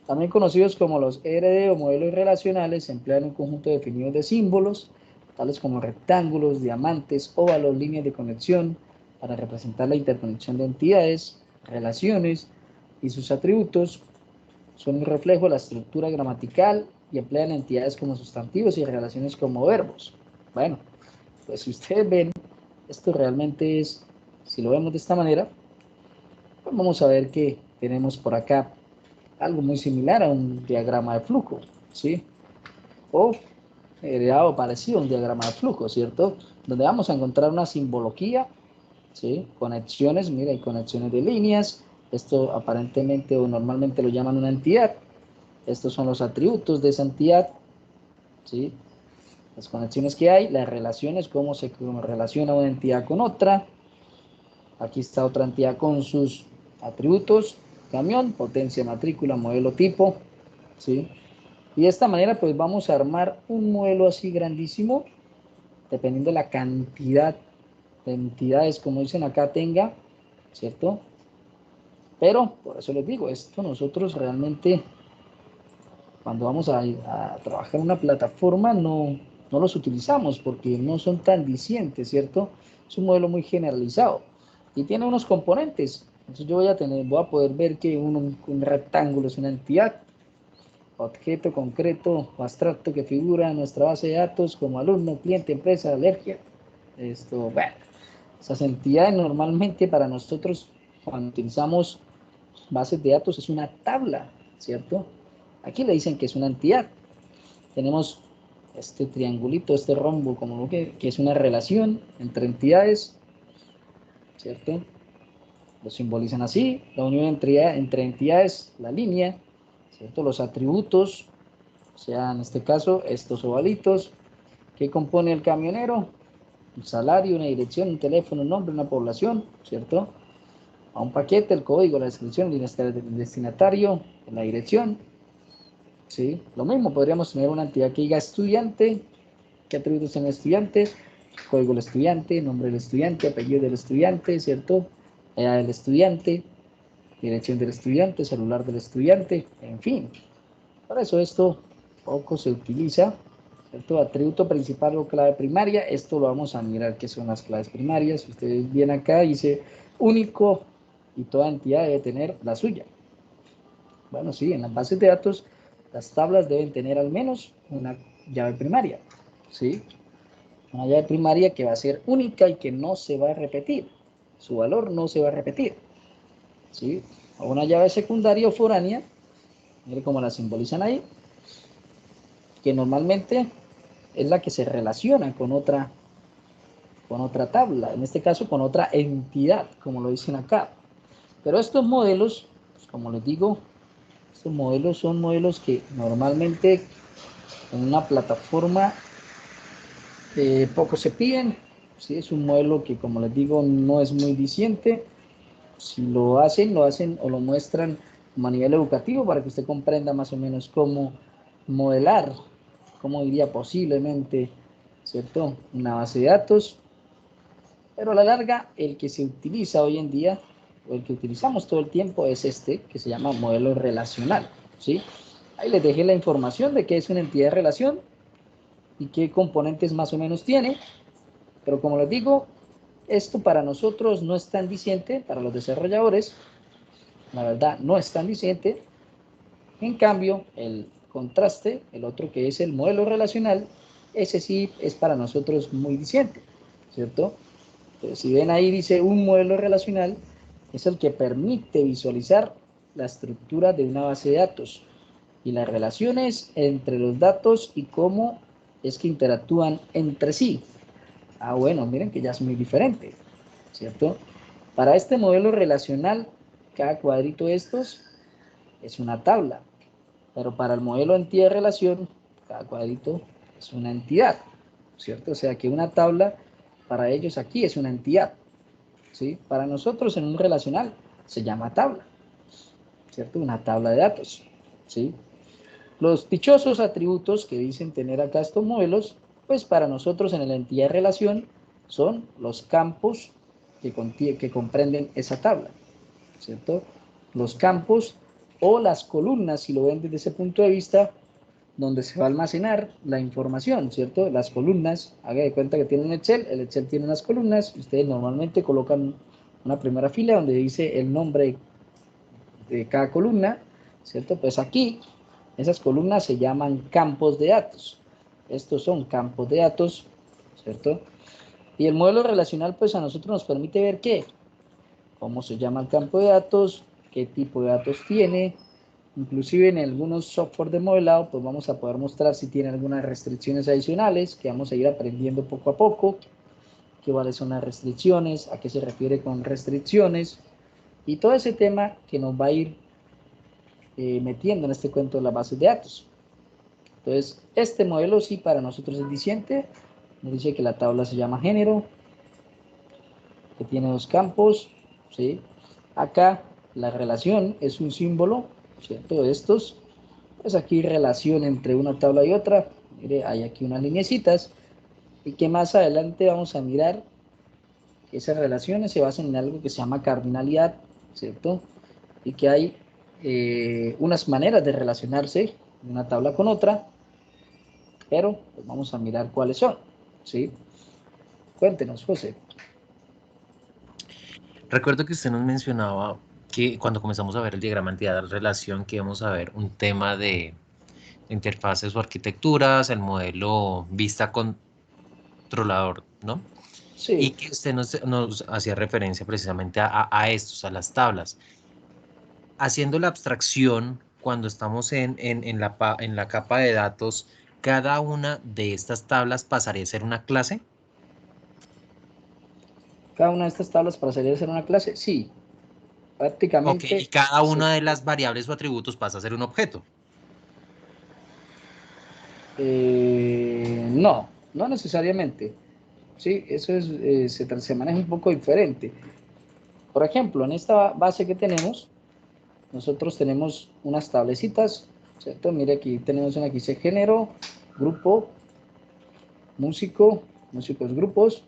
También conocidos como los RD o modelos relacionales, se emplean un conjunto definido de símbolos, tales como rectángulos, diamantes, óvalos, líneas de conexión, para representar la interconexión de entidades, relaciones y sus atributos. Son un reflejo de la estructura gramatical y emplean entidades como sustantivos y relaciones como verbos. Bueno, pues si ustedes ven, esto realmente es, si lo vemos de esta manera, pues vamos a ver que tenemos por acá algo muy similar a un diagrama de flujo, ¿sí? O algo parecido a un diagrama de flujo, ¿cierto? Donde vamos a encontrar una simbología, ¿sí? Conexiones, mira, hay conexiones de líneas, esto aparentemente o normalmente lo llaman una entidad, estos son los atributos de esa entidad, ¿sí? las conexiones que hay, las relaciones, cómo se relaciona una entidad con otra. Aquí está otra entidad con sus atributos, camión, potencia, matrícula, modelo, tipo, ¿sí? Y de esta manera pues vamos a armar un modelo así grandísimo, dependiendo de la cantidad de entidades, como dicen acá, tenga, ¿cierto? Pero, por eso les digo, esto nosotros realmente, cuando vamos a trabajar en una plataforma, no los utilizamos porque no son tan dicientes, ¿cierto? Es un modelo muy generalizado y tiene unos componentes. Entonces yo voy a poder ver que un rectángulo es una entidad, objeto concreto o abstracto que figura en nuestra base de datos como alumno, cliente, empresa, alergia. Esto, bueno, esas entidades normalmente para nosotros, cuando utilizamos bases de datos, es una tabla, ¿cierto? Aquí le dicen que es una entidad. Tenemos este triangulito, este rombo, como lo que es una relación entre entidades, ¿cierto? Lo simbolizan así, la unión entre entidades, la línea, ¿cierto? Los atributos, o sea, en este caso, estos ovalitos. ¿Qué compone el camionero? Un salario, una dirección, un teléfono, un nombre, una población, ¿cierto? A un paquete, el código, la descripción, el destinatario, la dirección, ¿sí? Lo mismo, podríamos tener una entidad que diga estudiante, qué atributos tiene el estudiante, código del estudiante, nombre del estudiante, apellido del estudiante, ¿cierto? Edad del estudiante, dirección del estudiante, celular del estudiante, en fin. Por eso esto poco se utiliza, ¿cierto? Atributo principal o clave primaria, esto lo vamos a mirar qué son las claves primarias. Si ustedes ven acá, dice único y toda entidad debe tener la suya. Bueno, sí, en las bases de datos las tablas deben tener al menos una llave primaria, ¿sí? Una llave primaria que va a ser única y que no se va a repetir. Su valor no se va a repetir, ¿sí? O una llave secundaria o foránea, mire cómo la simbolizan ahí, que normalmente es la que se relaciona con otra tabla, en este caso con otra entidad, como lo dicen acá. Pero estos modelos, pues como les digo, estos modelos son modelos que normalmente en una plataforma poco se piden. ¿Sí? Es un modelo que, como les digo, no es muy diciente. Si lo hacen o lo muestran como a nivel educativo para que usted comprenda más o menos cómo modelar, cómo diría posiblemente, ¿cierto? Una base de datos. Pero a la larga, el que se utiliza hoy en día, o el que utilizamos todo el tiempo, es este, que se llama modelo relacional, ¿sí? Ahí les dejé la información de qué es una entidad de relación y qué componentes más o menos tiene. Pero como les digo, esto para nosotros no es tan diciente, para los desarrolladores, la verdad no es tan diciente. En cambio, el contraste, el otro que es el modelo relacional, ese sí es para nosotros muy diciente, ¿cierto? Entonces, si ven ahí dice un modelo relacional, es el que permite visualizar la estructura de una base de datos y las relaciones entre los datos y cómo es que interactúan entre sí. Ah, bueno, miren que ya es muy diferente, ¿cierto? Para este modelo relacional, cada cuadrito de estos es una tabla, pero para el modelo entidad de relación, cada cuadrito es una entidad, ¿cierto? O sea que una tabla para ellos aquí es una entidad, ¿sí? Para nosotros en un relacional se llama tabla, ¿cierto? Una tabla de datos, ¿sí? Los dichosos atributos que dicen tener acá estos modelos, pues para nosotros en la entidad de relación son los campos que comprenden esa tabla, ¿cierto? Los campos o las columnas, si lo ven desde ese punto de vista, donde se va a almacenar la información, ¿cierto? Las columnas, haga de cuenta que tiene un Excel, el Excel tiene unas columnas, ustedes normalmente colocan una primera fila donde dice el nombre de cada columna, ¿cierto? Pues aquí esas columnas se llaman campos de datos. Estos son campos de datos, ¿cierto? Y el modelo relacional pues a nosotros nos permite ver qué, cómo se llama el campo de datos, qué tipo de datos tiene, inclusive en algunos software de modelado pues vamos a poder mostrar si tiene algunas restricciones adicionales que vamos a ir aprendiendo poco a poco, cuáles son las restricciones, a qué se refiere con restricciones y todo ese tema que nos va a ir metiendo en este cuento de las bases de datos. Entonces, este modelo sí para nosotros es diciente. Nos dice que la tabla se llama género, que tiene dos campos, ¿sí? Acá la relación es un símbolo, ¿cierto? De estos, pues aquí relación entre una tabla y otra. Mire, hay aquí unas lineecitas y que más adelante vamos a mirar que esas relaciones se basan en algo que se llama cardinalidad, ¿cierto? Y que hay unas maneras de relacionarse de una tabla con otra, pero pues vamos a mirar cuáles son, ¿sí? Cuéntenos, José. Recuerdo que usted nos mencionaba que cuando comenzamos a ver el diagrama entidad relación, que íbamos a ver un tema de interfaces o arquitecturas, el modelo vista controlador, ¿no? Y Sí, que usted nos hacía referencia precisamente a estos, a las tablas. Haciendo la abstracción, cuando estamos en la capa de datos, cada una de estas tablas pasaría a ser una clase. cada una de estas tablas para salir a hacer una clase, sí, Ok, y prácticamente, cada sí. una de las variables o atributos pasa a ser un objeto. No, no necesariamente. Sí, eso es, se maneja un poco diferente. Por ejemplo, en esta base que tenemos, nosotros tenemos unas tablecitas, ¿cierto? Mire, aquí tenemos una que dice género, grupo, músico, músicos, grupos.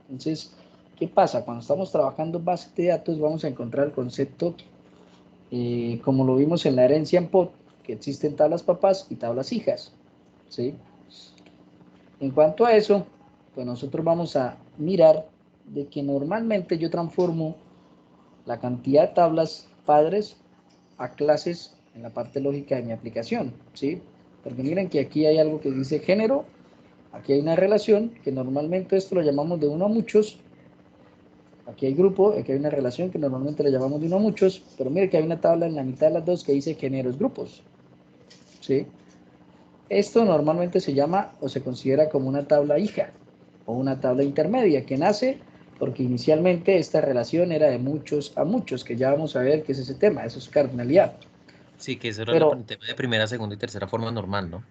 Entonces, ¿qué pasa? Cuando estamos trabajando base de datos, vamos a encontrar el concepto, como lo vimos en la herencia en POT, que existen tablas papás y tablas hijas, ¿sí? En cuanto a eso, pues nosotros vamos a mirar de que normalmente yo transformo la cantidad de tablas padres a clases en la parte lógica de mi aplicación, ¿sí? Porque miren que aquí hay algo que dice género, aquí hay una relación, que normalmente esto lo llamamos de uno a muchos, aquí hay grupo, aquí hay una relación que normalmente le llamamos de uno a muchos, pero mire que hay una tabla en la mitad de las dos que dice géneros grupos, ¿sí? Esto normalmente se llama o se considera como una tabla hija o una tabla intermedia que nace porque inicialmente esta relación era de muchos a muchos, que ya vamos a ver qué es ese tema, eso es cardinalidad. Sí, que eso era el Pero tema de primera, segunda y tercera forma normal, ¿no?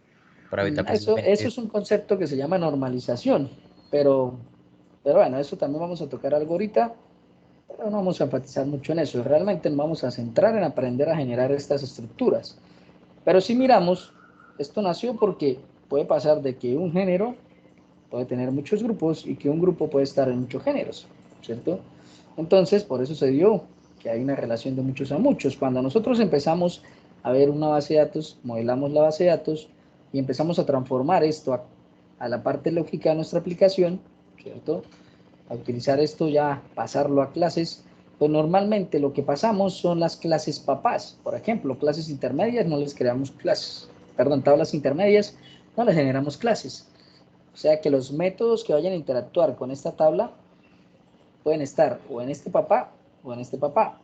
Para evitar eso precisamente. es un concepto que se llama normalización, pero, pero bueno, eso también vamos a tocar algo ahorita, pero no vamos a enfatizar mucho en eso, realmente nos vamos a centrar en aprender a generar estas estructuras. Pero si miramos, esto nació porque puede pasar de que un género puede tener muchos grupos y que un grupo puede estar en muchos géneros, ¿cierto? Entonces, por eso se dio que hay una relación de muchos a muchos. Cuando nosotros empezamos a ver una base de datos, modelamos la base de datos y empezamos a transformar esto a la parte lógica de nuestra aplicación, ¿cierto? A utilizar esto ya, pasarlo a clases, pues normalmente lo que pasamos son las clases papás. Por ejemplo, clases intermedias no les creamos clases, perdón, tablas intermedias no les generamos clases. O sea que los métodos que vayan a interactuar con esta tabla pueden estar o en este papá o en este papá.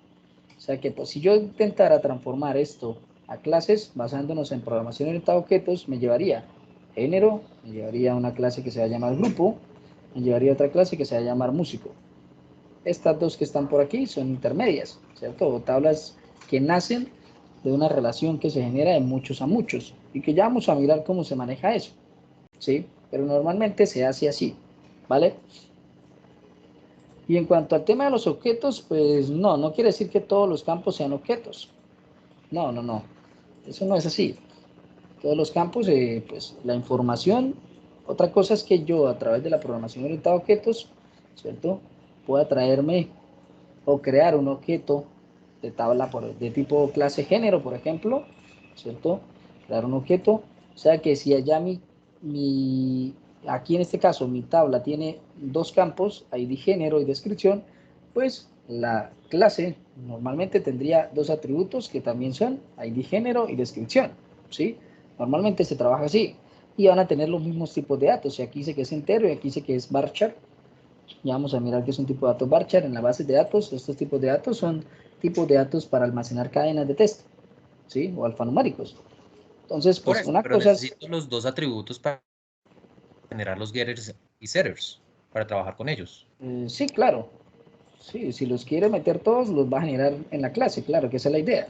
O sea que pues, si yo intentara transformar esto a clases basándonos en programación orientada a objetos, me llevaría género, me llevaría una clase que se va a llamar grupo, me llevaría otra clase que se va a llamar músico. Estas dos que están por aquí son intermedias, ¿cierto? O tablas que nacen de una relación que se genera de muchos a muchos y que ya vamos a mirar cómo se maneja eso, ¿sí? Pero normalmente se hace así, ¿vale? Y en cuanto al tema de los objetos, pues no, no quiere decir que todos los campos sean objetos. No, no, no. Eso no es así. Todos los campos, pues la información, otra cosa es que yo a través de la programación orientada a objetos, ¿cierto? Pueda traerme o crear un objeto de tabla de tipo clase género, por ejemplo, ¿cierto? Crear un objeto, o sea que si allá aquí en este caso mi tabla tiene dos campos, ID género y descripción, pues la clase normalmente tendría dos atributos que también son ID género y descripción, ¿sí? Normalmente se trabaja así y van a tener los mismos tipos de datos. Y aquí dice que es entero y aquí dice que es varchar. Ya vamos a mirar qué es un tipo de datos varchar en la base de datos. Estos tipos de datos son tipos de datos para almacenar cadenas de texto, ¿sí? O alfanuméricos. Entonces, Por pues eso, una pero cosa es, necesito los dos atributos para generar los getters y setters, para trabajar con ellos. sí, claro, sí, si los quiere meter todos, los va a generar en la clase, claro, que esa es la idea.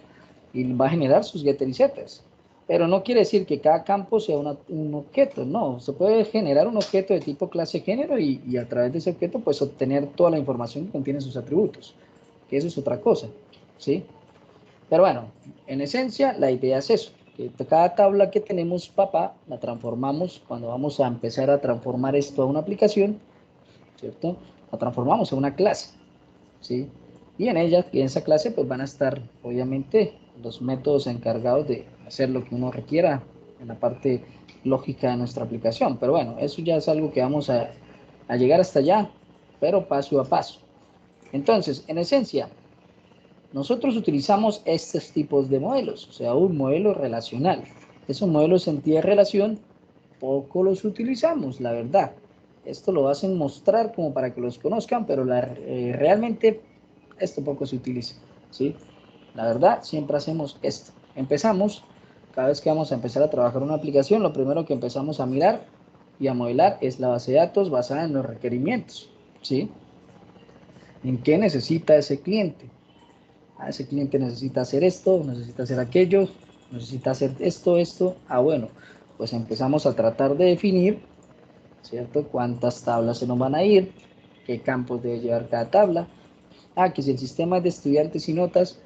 Y va a generar sus getter y setters. Pero no quiere decir que cada campo sea un objeto, no. Se puede generar un objeto de tipo clase género y a través de ese objeto pues obtener toda la información que contiene sus atributos, que eso es otra cosa, ¿sí? Pero bueno, en esencia la idea es eso, que cada tabla que tenemos papá la transformamos cuando vamos a empezar a transformar esto a una aplicación, ¿cierto? La transformamos a una clase, ¿sí? Y en ella, y en esa clase, pues van a estar, obviamente, los métodos encargados de hacer lo que uno requiera en la parte lógica de nuestra aplicación. Pero bueno, eso ya es algo que vamos a llegar hasta allá, pero paso a paso. Entonces, en esencia, nosotros utilizamos estos tipos de modelos, o sea, un modelo relacional. Esos modelos en entidad de relación, poco los utilizamos, la verdad. Esto lo hacen mostrar como para que los conozcan, pero realmente esto poco se utiliza, ¿sí? La verdad, siempre hacemos esto. Empezamos, cada vez que vamos a empezar a trabajar una aplicación, lo primero que empezamos a mirar y a modelar es la base de datos basada en los requerimientos, ¿sí? ¿En qué necesita ese cliente? Ese cliente necesita hacer esto, necesita hacer aquello, necesita hacer esto. Bueno, pues empezamos a tratar de definir, ¿cierto? Cuántas tablas se nos van a ir, qué campos debe llevar cada tabla. Que si el sistema es de estudiantes y notas,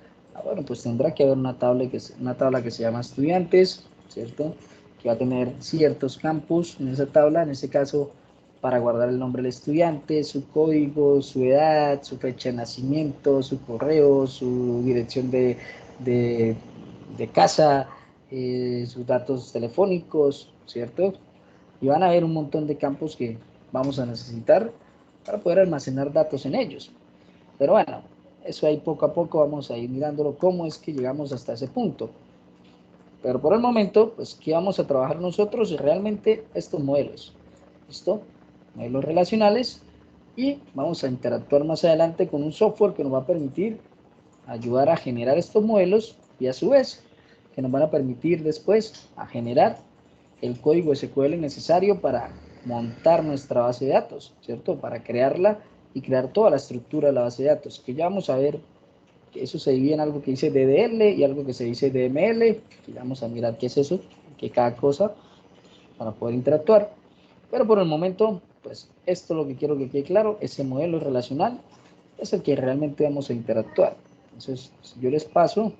bueno, pues tendrá que haber una tabla que se llama estudiantes, ¿cierto? Que va a tener ciertos campos en esa tabla, en ese caso, para guardar el nombre del estudiante, su código, su edad, su fecha de nacimiento, su correo, su dirección de, de casa, sus datos telefónicos, ¿cierto? Y van a haber un montón de campos que vamos a necesitar para poder almacenar datos en ellos. Pero bueno, eso ahí poco a poco vamos a ir mirándolo cómo es que llegamos hasta ese punto. Pero por el momento, pues, ¿qué vamos a trabajar nosotros? Realmente estos modelos. ¿Listo? Modelos relacionales. Y vamos a interactuar más adelante con un software que nos va a permitir ayudar a generar estos modelos y a su vez que nos van a permitir después a generar el código SQL necesario para montar nuestra base de datos, ¿cierto? Para crearla y crear toda la estructura de la base de datos, que ya vamos a ver que eso se divide en algo que dice DDL y algo que se dice DML, que vamos a mirar qué es eso, que cada cosa, para poder interactuar. Pero por el momento, pues esto lo que quiero que quede claro, ese modelo relacional es el que realmente vamos a interactuar. Entonces, si yo les paso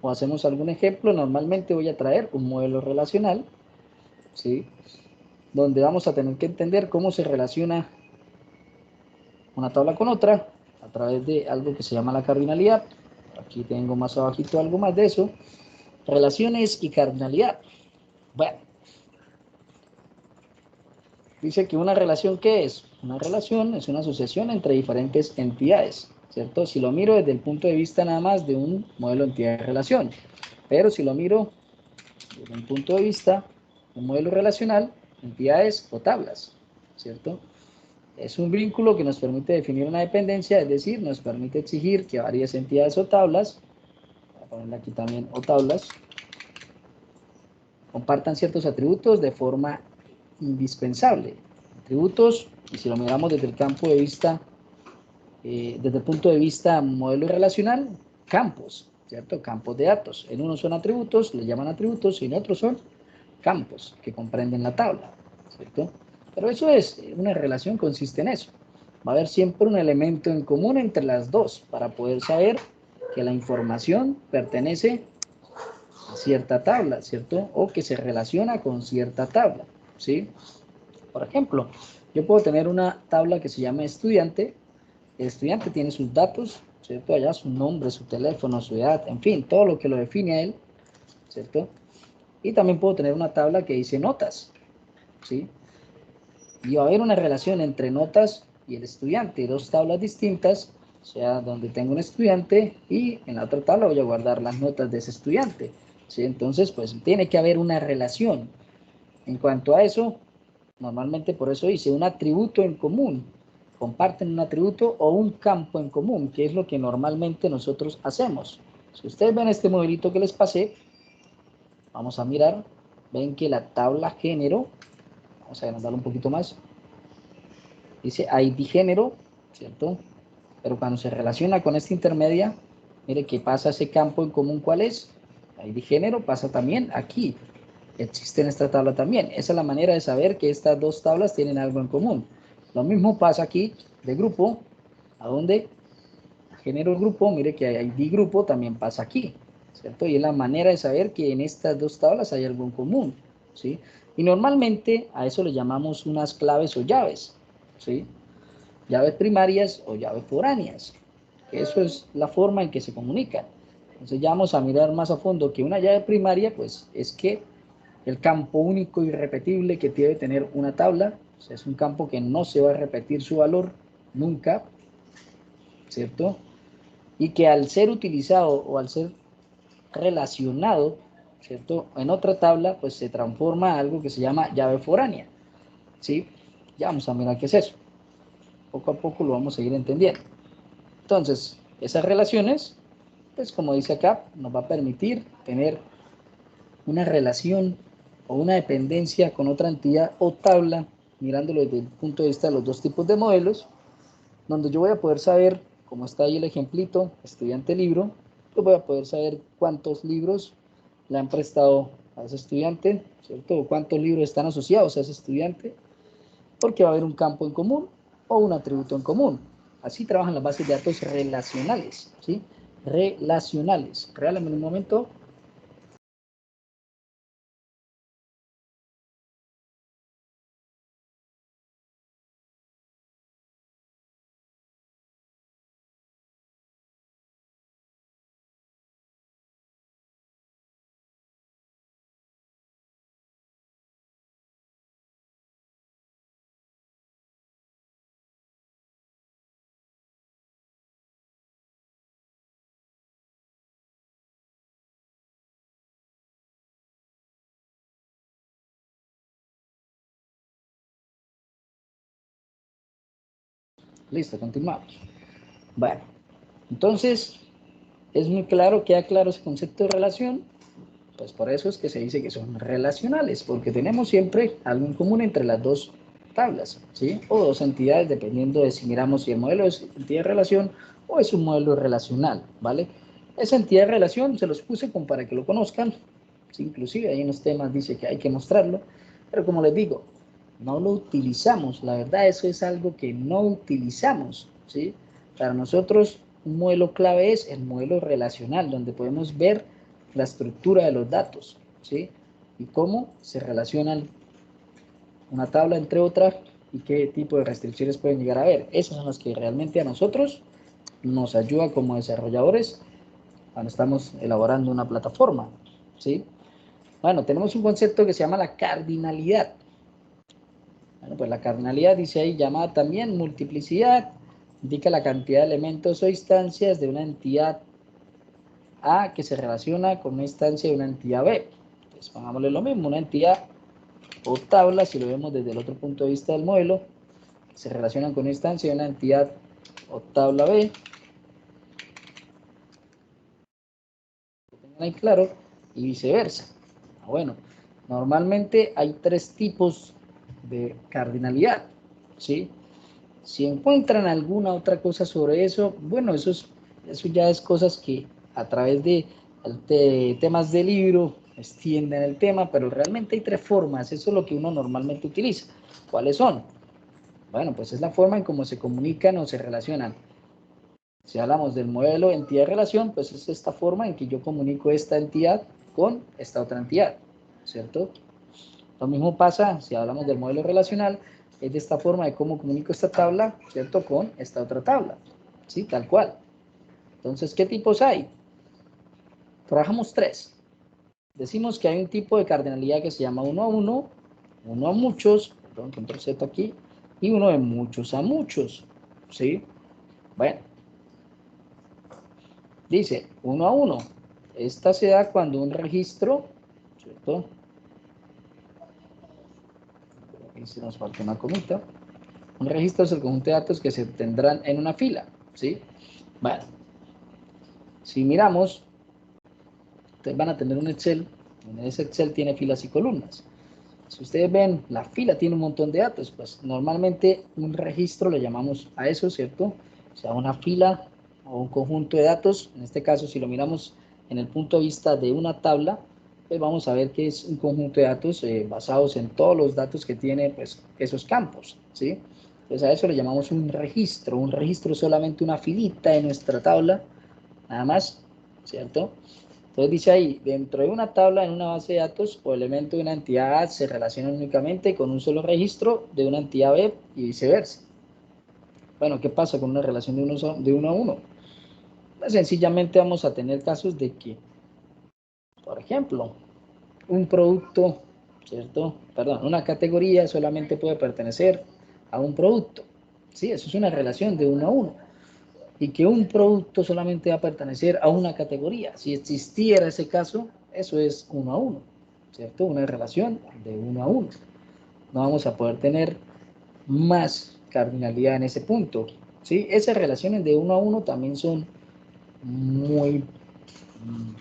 o hacemos algún ejemplo, normalmente voy a traer un modelo relacional, ¿sí? Donde vamos a tener que entender cómo se relaciona una tabla con otra a través de algo que se llama la cardinalidad. Aquí tengo más abajito algo más de eso. Relaciones y cardinalidad. Bueno, dice que una relación, ¿qué es? Una relación es una asociación entre diferentes entidades, ¿cierto? Si lo miro desde el punto de vista nada más de un modelo de entidad de relación. Pero si lo miro desde un punto de vista de un modelo relacional, entidades o tablas, ¿cierto? Es un vínculo que nos permite definir una dependencia, es decir, nos permite exigir que varias entidades o tablas, voy a ponerle aquí también o tablas, compartan ciertos atributos de forma indispensable. Atributos, y si lo miramos desde el campo de vista, desde el punto de vista modelo relacional, campos, ¿cierto? Campos de datos. En unos son atributos, le llaman atributos, y en otros son campos que comprenden la tabla, ¿cierto? Pero eso es, una relación consiste en eso. Va a haber siempre un elemento en común entre las dos para poder saber que la información pertenece a cierta tabla, ¿cierto? O que se relaciona con cierta tabla, ¿sí? Por ejemplo, yo puedo tener una tabla que se llama estudiante. El estudiante tiene sus datos, ¿cierto? Allá su nombre, su teléfono, su edad, en fin, todo lo que lo define a él, ¿cierto? Y también puedo tener una tabla que dice notas, ¿sí? Y va a haber una relación entre notas y el estudiante, dos tablas distintas, o sea, donde tengo un estudiante y en la otra tabla voy a guardar las notas de ese estudiante, ¿sí? Entonces, pues tiene que haber una relación. En cuanto a eso, normalmente por eso dice un atributo en común. Comparten un atributo o un campo en común, que es lo que normalmente nosotros hacemos. Si ustedes ven este modelito que les pasé, vamos a mirar, ven que la tabla género, vamos a agrandarlo un poquito más, dice ID género, ¿cierto? Pero cuando se relaciona con esta intermedia, mire que pasa ese campo en común, ¿cuál es? ID género pasa también aquí. Existe en esta tabla también. Esa es la manera de saber que estas dos tablas tienen algo en común. Lo mismo pasa aquí de grupo, a donde género grupo, mire que hay ID grupo, también pasa aquí, ¿cierto? Y es la manera de saber que en estas dos tablas hay algo en común, ¿sí? Y normalmente a eso le llamamos unas claves o llaves, ¿sí? Llaves primarias o llaves foráneas. Eso es la forma en que se comunican. Entonces ya vamos a mirar más a fondo que una llave primaria, pues es que el campo único y irrepetible que debe tener una tabla, o sea, es un campo que no se va a repetir su valor nunca, ¿cierto? Y que al ser utilizado o al ser relacionado, ¿cierto? En otra tabla, pues se transforma a algo que se llama llave foránea, ¿sí? Ya vamos a mirar qué es eso. Poco a poco lo vamos a ir entendiendo. Entonces, esas relaciones, pues como dice acá, nos va a permitir tener una relación o una dependencia con otra entidad o tabla, mirándolo desde el punto de vista de los dos tipos de modelos, donde yo voy a poder saber, como está ahí el ejemplito, estudiante libro, pues voy a poder saber cuántos libros le han prestado a ese estudiante, ¿cierto? O cuántos libros están asociados a ese estudiante, porque va a haber un campo en común o un atributo en común. Así trabajan las bases de datos relacionales, ¿sí? Relacionales. Regálame un momento. Listo, continuamos. Bueno, entonces, es muy claro, queda claro ese concepto de relación. Pues por eso es que se dice que son relacionales, porque tenemos siempre algo en común entre las dos tablas, ¿sí? O dos entidades, dependiendo de si miramos si el modelo es entidad de relación o es un modelo relacional, ¿vale? Esa entidad de relación se los puse como para que lo conozcan, ¿sí? Inclusive ahí en los temas dice que hay que mostrarlo, pero como les digo, no lo utilizamos, la verdad eso es algo que no utilizamos, ¿sí? Para nosotros un modelo clave es el modelo relacional, donde podemos ver la estructura de los datos, ¿sí? Y cómo se relacionan una tabla entre otras y qué tipo de restricciones pueden llegar a haber. Esas son las que realmente a nosotros nos ayudan como desarrolladores cuando estamos elaborando una plataforma, ¿sí? Bueno, tenemos un concepto que se llama la cardinalidad. Bueno, pues la cardinalidad dice ahí llamada también multiplicidad, indica la cantidad de elementos o instancias de una entidad A que se relaciona con una instancia de una entidad B. Entonces pongámosle lo mismo, una entidad o tabla, si lo vemos desde el otro punto de vista del modelo, que se relacionan con una instancia de una entidad o tabla B. Que tengan ahí claro, y viceversa. Bueno, normalmente hay tres tipos de cardinalidad, ¿sí? Si encuentran alguna otra cosa sobre eso, bueno, eso ya es cosas que a través de temas de libro extienden el tema, pero realmente hay tres formas, eso es lo que uno normalmente utiliza. ¿Cuáles son? Bueno, pues es la forma en cómo se comunican o se relacionan. Si hablamos del modelo entidad-relación, pues es esta forma en que yo comunico esta entidad con esta otra entidad, ¿cierto? Lo mismo pasa si hablamos del modelo relacional, es de esta forma de cómo comunico esta tabla, ¿cierto? Con esta otra tabla, ¿sí? Tal cual. Entonces, ¿qué tipos hay? Trabajamos tres. Decimos que hay un tipo de cardinalidad que se llama uno a uno, uno a muchos, perdón, control Z aquí, y uno de muchos a muchos, ¿sí? Bueno, dice uno a uno. Esta se da cuando un registro, ¿cierto? Aquí se nos falta una comita. Un registro es el conjunto de datos que se tendrán en una fila, ¿sí? Bueno, si miramos, ustedes van a tener un Excel, en ese Excel tiene filas y columnas. Si ustedes ven, la fila tiene un montón de datos, pues normalmente un registro le llamamos a eso, ¿cierto? O sea, una fila o un conjunto de datos, en este caso si lo miramos en el punto de vista de una tabla, pues vamos a ver que es un conjunto de datos basados en todos los datos que tiene pues, esos campos, ¿sí? Entonces a eso le llamamos un registro. Un registro es solamente una filita en nuestra tabla, nada más, ¿cierto? Entonces dice ahí, dentro de una tabla en una base de datos o elemento de una entidad A se relaciona únicamente con un solo registro de una entidad B y viceversa. Bueno, ¿qué pasa con una relación de uno a uno? Pues sencillamente vamos a tener casos de que, por ejemplo, un producto, ¿cierto? Perdón, una categoría solamente puede pertenecer a un producto. Sí, eso es una relación de uno a uno. Y que un producto solamente va a pertenecer a una categoría. Si existiera ese caso, eso es uno a uno, ¿cierto? Una relación de uno a uno. No vamos a poder tener más cardinalidad en ese punto, ¿sí? Esas relaciones de uno a uno también son muy,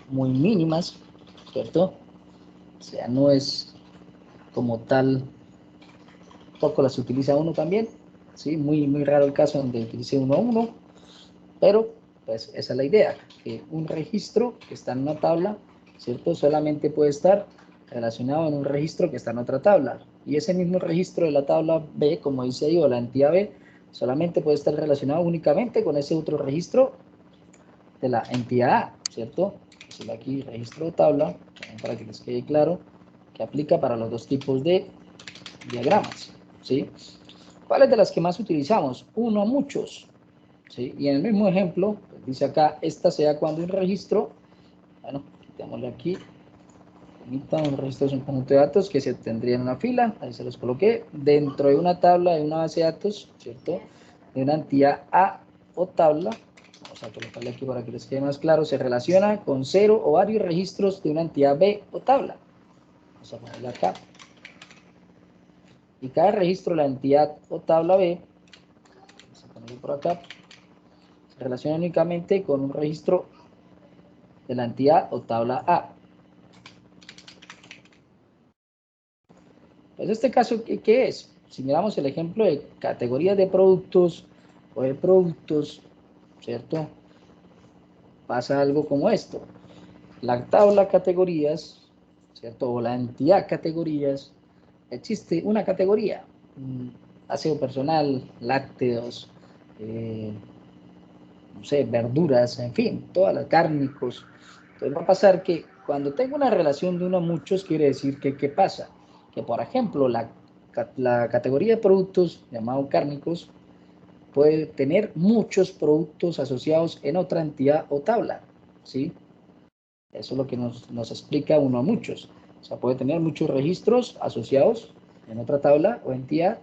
muy mínimas, ¿cierto? O sea, no es como tal, poco las utiliza uno también, ¿sí? Muy, muy raro el caso donde utilice uno a uno, pero pues esa es la idea, que un registro que está en una tabla, ¿cierto? Solamente puede estar relacionado en un registro que está en otra tabla, y ese mismo registro de la tabla B, como dice ahí, o la entidad B, solamente puede estar relacionado únicamente con ese otro registro de la entidad A, ¿cierto? Entonces aquí registro de tabla, para que les quede claro, que aplica para los dos tipos de diagramas, ¿sí? ¿Cuáles de las que más utilizamos? Uno a muchos, ¿sí? Y en el mismo ejemplo, pues dice acá, esta sea cuando un registro, bueno, quitémosle aquí, un registro es un conjunto de datos que se tendría en una fila, ahí se los coloqué, dentro de una tabla, de una base de datos, ¿cierto? De una entidad A o tabla, vamos a colocarle aquí para que les quede más claro, se relaciona con 0 o varios registros de una entidad B o tabla. Vamos a ponerle acá. Y cada registro de la entidad o tabla B, vamos a ponerlo por acá, se relaciona únicamente con un registro de la entidad o tabla A. Pues este caso, ¿qué es? Si miramos el ejemplo de categorías de productos o de productos, ¿cierto? Pasa algo como esto. La tabla categorías, ¿cierto? O la entidad categorías, existe una categoría, aseo personal, lácteos, no sé, verduras, en fin, todas las cárnicos. Entonces va a pasar que cuando tengo una relación de uno a muchos, quiere decir que, ¿qué pasa? Que, por ejemplo, la categoría de productos llamado cárnicos puede tener muchos productos asociados en otra entidad o tabla, ¿sí? Eso es lo que nos explica uno a muchos. O sea, puede tener muchos registros asociados en otra tabla o entidad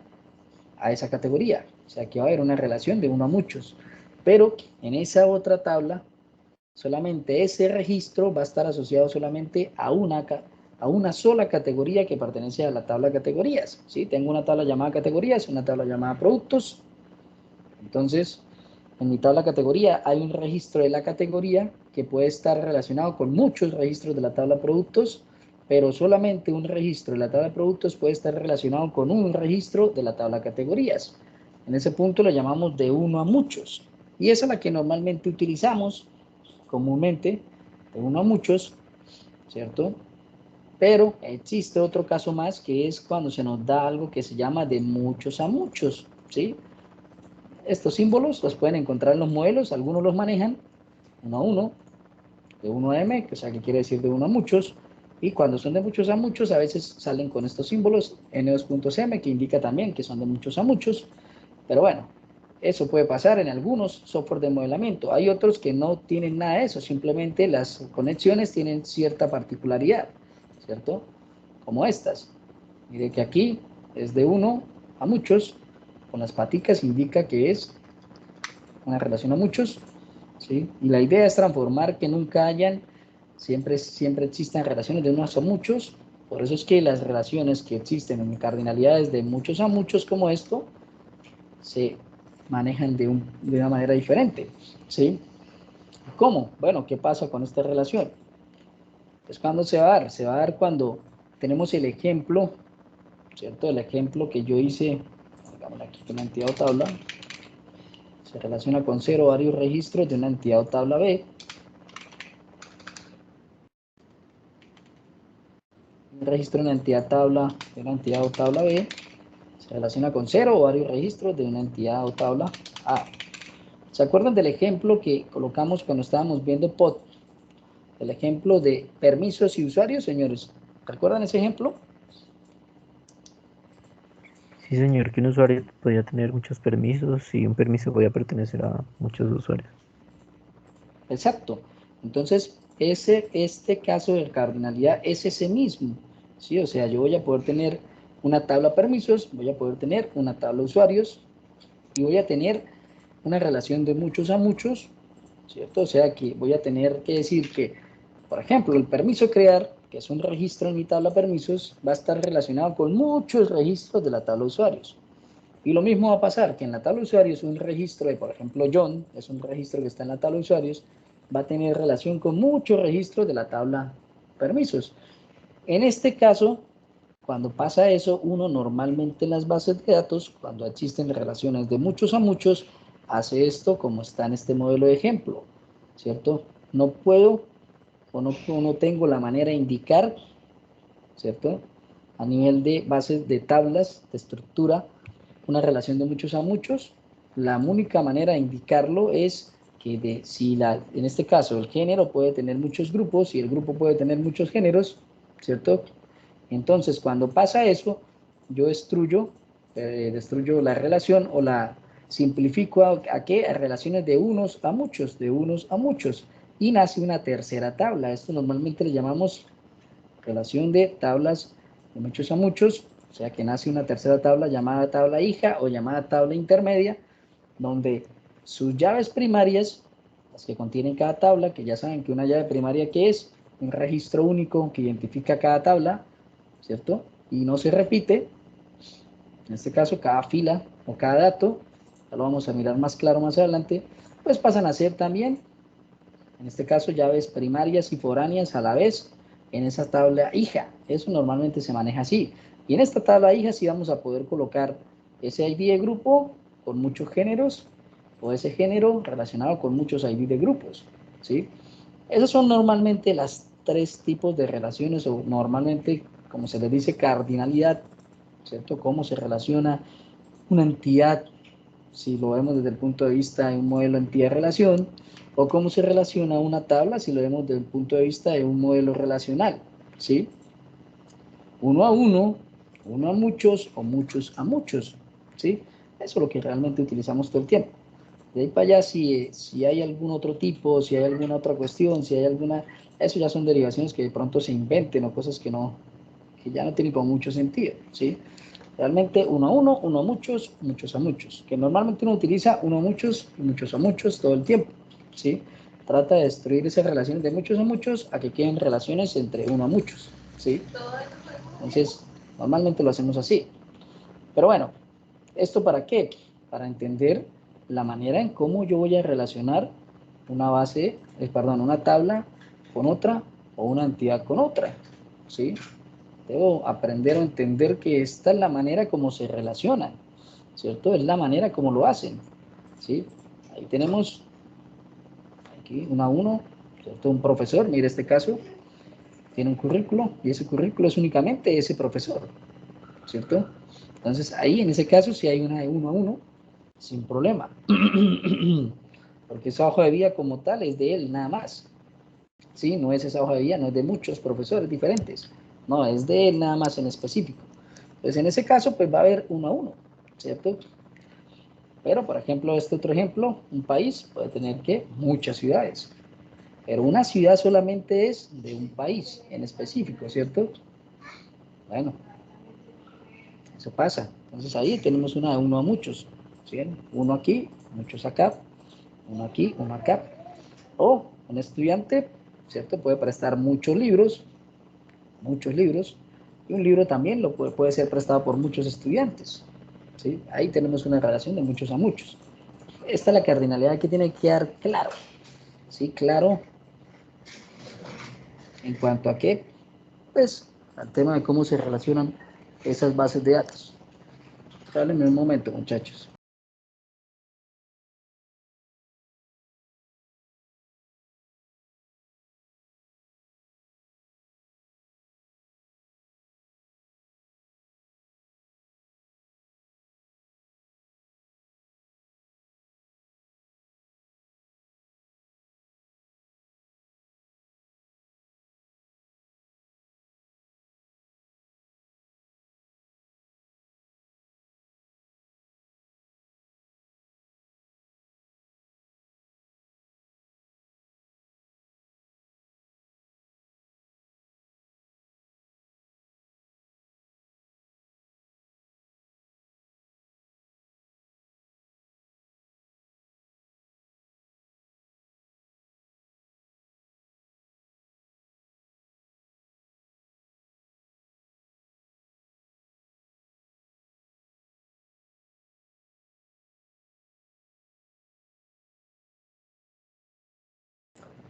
a esa categoría. O sea, que va a haber una relación de uno a muchos. Pero en esa otra tabla, solamente ese registro va a estar asociado solamente a una sola categoría que pertenece a la tabla de categorías. ¿Sí? Tengo una tabla llamada categorías, una tabla llamada productos. Entonces, en mi tabla categoría hay un registro de la categoría que puede estar relacionado con muchos registros de la tabla productos, pero solamente un registro de la tabla productos puede estar relacionado con un registro de la tabla categorías. En ese punto lo llamamos de uno a muchos. Y esa es la que normalmente utilizamos comúnmente, de uno a muchos, ¿cierto? Pero existe otro caso más que es cuando se nos da algo que se llama de muchos a muchos, ¿sí? Estos símbolos los pueden encontrar en los modelos, algunos los manejan uno a uno, de 1 a m, que, o sea, que quiere decir de uno a muchos, y cuando son de muchos a muchos, a veces salen con estos símbolos, n2.m, que indica también que son de muchos a muchos, pero bueno, eso puede pasar en algunos software de modelamiento. Hay otros que no tienen nada de eso, simplemente las conexiones tienen cierta particularidad, ¿cierto? Como estas. Mire que aquí es de 1 a muchos, con las paticas indica que es una relación a muchos, ¿sí? Y la idea es transformar que nunca hayan, siempre existan relaciones de unos a muchos. Por eso es que las relaciones que existen en cardinalidades de muchos a muchos como esto, se manejan de una manera diferente, ¿sí? ¿Cómo? Bueno, ¿qué pasa con esta relación? Pues ¿cuándo se va a dar? Se va a dar cuando tenemos el ejemplo, ¿cierto? El ejemplo que yo hice, hagámoslo aquí con la entidad o tabla, se relaciona con 0 varios registros de una entidad o tabla B. un registro de una entidad tabla, de una entidad o tabla B, se relaciona con 0 o varios registros de una entidad o tabla A. ¿Se acuerdan del ejemplo que colocamos cuando estábamos viendo POT? El ejemplo de permisos y usuarios, señores. ¿Recuerdan ese ejemplo? Sí, señor, que un usuario podía tener muchos permisos y un permiso podía pertenecer a muchos usuarios. Exacto. Entonces, este caso de cardinalidad es ese mismo, ¿sí? O sea, yo voy a poder tener una tabla permisos, voy a poder tener una tabla usuarios y voy a tener una relación de muchos a muchos, ¿cierto? O sea, que voy a tener que decir que, por ejemplo, el permiso crear, que es un registro en mi tabla permisos, va a estar relacionado con muchos registros de la tabla usuarios. Y lo mismo va a pasar, que en la tabla de usuarios un registro de, por ejemplo, John, es un registro que está en la tabla de usuarios, va a tener relación con muchos registros de la tabla permisos. En este caso, cuando pasa eso, uno normalmente en las bases de datos, cuando existen relaciones de muchos a muchos, hace esto como está en este modelo de ejemplo, ¿cierto? No puedo o no tengo la manera de indicar, ¿cierto? A nivel de bases de tablas, de estructura, una relación de muchos a muchos, la única manera de indicarlo es que si en este caso el género puede tener muchos grupos y el grupo puede tener muchos géneros, ¿cierto? Entonces, cuando pasa eso, yo destruyo la relación o la simplifico ¿a qué? A relaciones de unos a muchos, de unos a muchos. Y nace una tercera tabla. Esto normalmente le llamamos relación de tablas de muchos a muchos, o sea que nace una tercera tabla llamada tabla hija o llamada tabla intermedia, donde sus llaves primarias, las que contienen cada tabla, que ya saben que una llave primaria que es un registro único que identifica cada tabla, ¿cierto? Y no se repite, en este caso cada fila o cada dato, ya lo vamos a mirar más claro más adelante, pues pasan a ser también, en este caso, llaves primarias y foráneas a la vez en esa tabla hija. Eso normalmente se maneja así. Y en esta tabla hija sí vamos a poder colocar ese ID de grupo con muchos géneros o ese género relacionado con muchos ID de grupos, ¿sí? Esos son normalmente las tres tipos de relaciones o normalmente, como se les dice, cardinalidad, ¿cierto? Cómo se relaciona una entidad, si lo vemos desde el punto de vista de un modelo entidad-relación, o cómo se relaciona una tabla si lo vemos desde el punto de vista de un modelo relacional, ¿sí? Uno a uno, uno a muchos o muchos a muchos, ¿sí? Eso es lo que realmente utilizamos todo el tiempo. De ahí para allá, si hay algún otro tipo, si hay alguna otra cuestión, si hay alguna... Eso ya son derivaciones que de pronto se inventen o cosas que no, que ya no tienen como mucho sentido, ¿sí? Realmente uno a uno, uno a muchos, muchos a muchos. Que normalmente uno utiliza uno a muchos y muchos a muchos todo el tiempo, ¿sí? Trata de destruir esas relaciones de muchos a muchos a que queden relaciones entre uno a muchos, ¿sí? Entonces, normalmente lo hacemos así. Pero bueno, ¿esto para qué? Para entender la manera en cómo yo voy a relacionar una base, perdón, una tabla con otra o una entidad con otra, ¿sí? Debo aprender o entender que esta es la manera como se relacionan, ¿cierto? Es la manera como lo hacen, ¿sí? Ahí tenemos aquí uno a uno, ¿cierto? Un profesor, mire este caso, tiene un currículo y ese currículo es únicamente ese profesor, ¿cierto? Entonces ahí en ese caso sí hay una de uno a uno, sin problema, porque esa hoja de vida como tal es de él nada más, ¿sí? No es esa hoja de vida, no es de muchos profesores diferentes, no, es de él nada más en específico. Pues en ese caso, pues va a haber uno a uno, ¿cierto? Pero, por ejemplo, este otro ejemplo, un país puede tener que muchas ciudades, pero una ciudad solamente es de un país en específico, ¿cierto? Bueno, eso pasa. Entonces ahí tenemos una de uno a muchos, ¿sí? Uno aquí, muchos acá, uno aquí, uno acá. O un estudiante, ¿cierto? Puede prestar muchos libros, y un libro también puede ser prestado por muchos estudiantes, ¿sí? Ahí tenemos una relación de muchos a muchos. Esta es la cardinalidad que tiene que quedar claro, ¿sí? Claro en cuanto a qué, pues, al tema de cómo se relacionan esas bases de datos. Háblenme un momento, muchachos.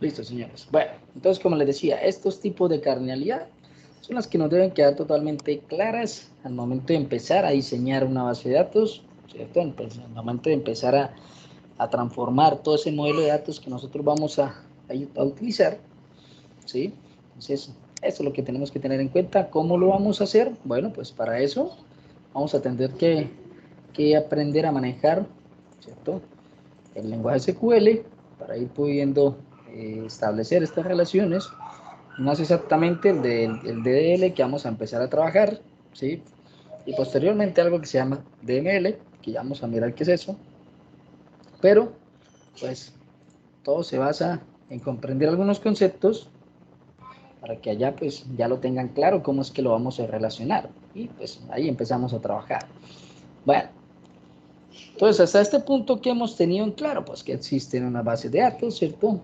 Listo, señores. Bueno, entonces, como les decía, estos tipos de cardinalidad son las que nos deben quedar totalmente claras al momento de empezar a diseñar una base de datos, ¿cierto? Entonces, al momento de empezar a transformar todo ese modelo de datos que nosotros vamos a utilizar, ¿sí? Entonces, esto es lo que tenemos que tener en cuenta. ¿Cómo lo vamos a hacer? Bueno, pues para eso vamos a tener que aprender a manejar, ¿cierto?, el lenguaje SQL para ir pudiendo establecer estas relaciones. Más exactamente el DDL que vamos a empezar a trabajar, ¿sí? Y posteriormente algo que se llama DML, que ya vamos a mirar qué es eso. Pero, pues, todo se basa en comprender algunos conceptos para que allá, pues, ya lo tengan claro cómo es que lo vamos a relacionar. Y, pues, ahí empezamos a trabajar. Bueno, entonces, hasta este punto, ¿qué hemos tenido en claro? Pues que existen una base de datos, ¿cierto?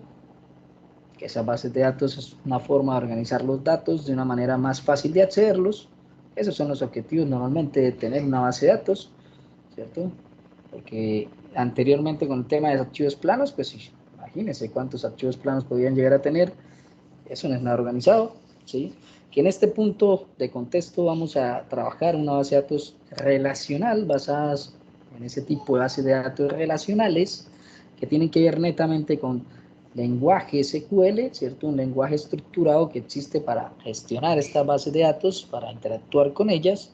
Que esa base de datos es una forma de organizar los datos de una manera más fácil de accederlos. Esos son los objetivos normalmente de tener una base de datos, ¿cierto? Porque anteriormente con el tema de archivos planos, pues sí, imagínense cuántos archivos planos podían llegar a tener. Eso no es nada organizado, ¿sí? Que en este punto de contexto vamos a trabajar una base de datos relacional basadas en ese tipo de base de datos relacionales que tienen que ver netamente con lenguaje SQL, ¿cierto? Un lenguaje estructurado que existe para gestionar estas bases de datos, para interactuar con ellas,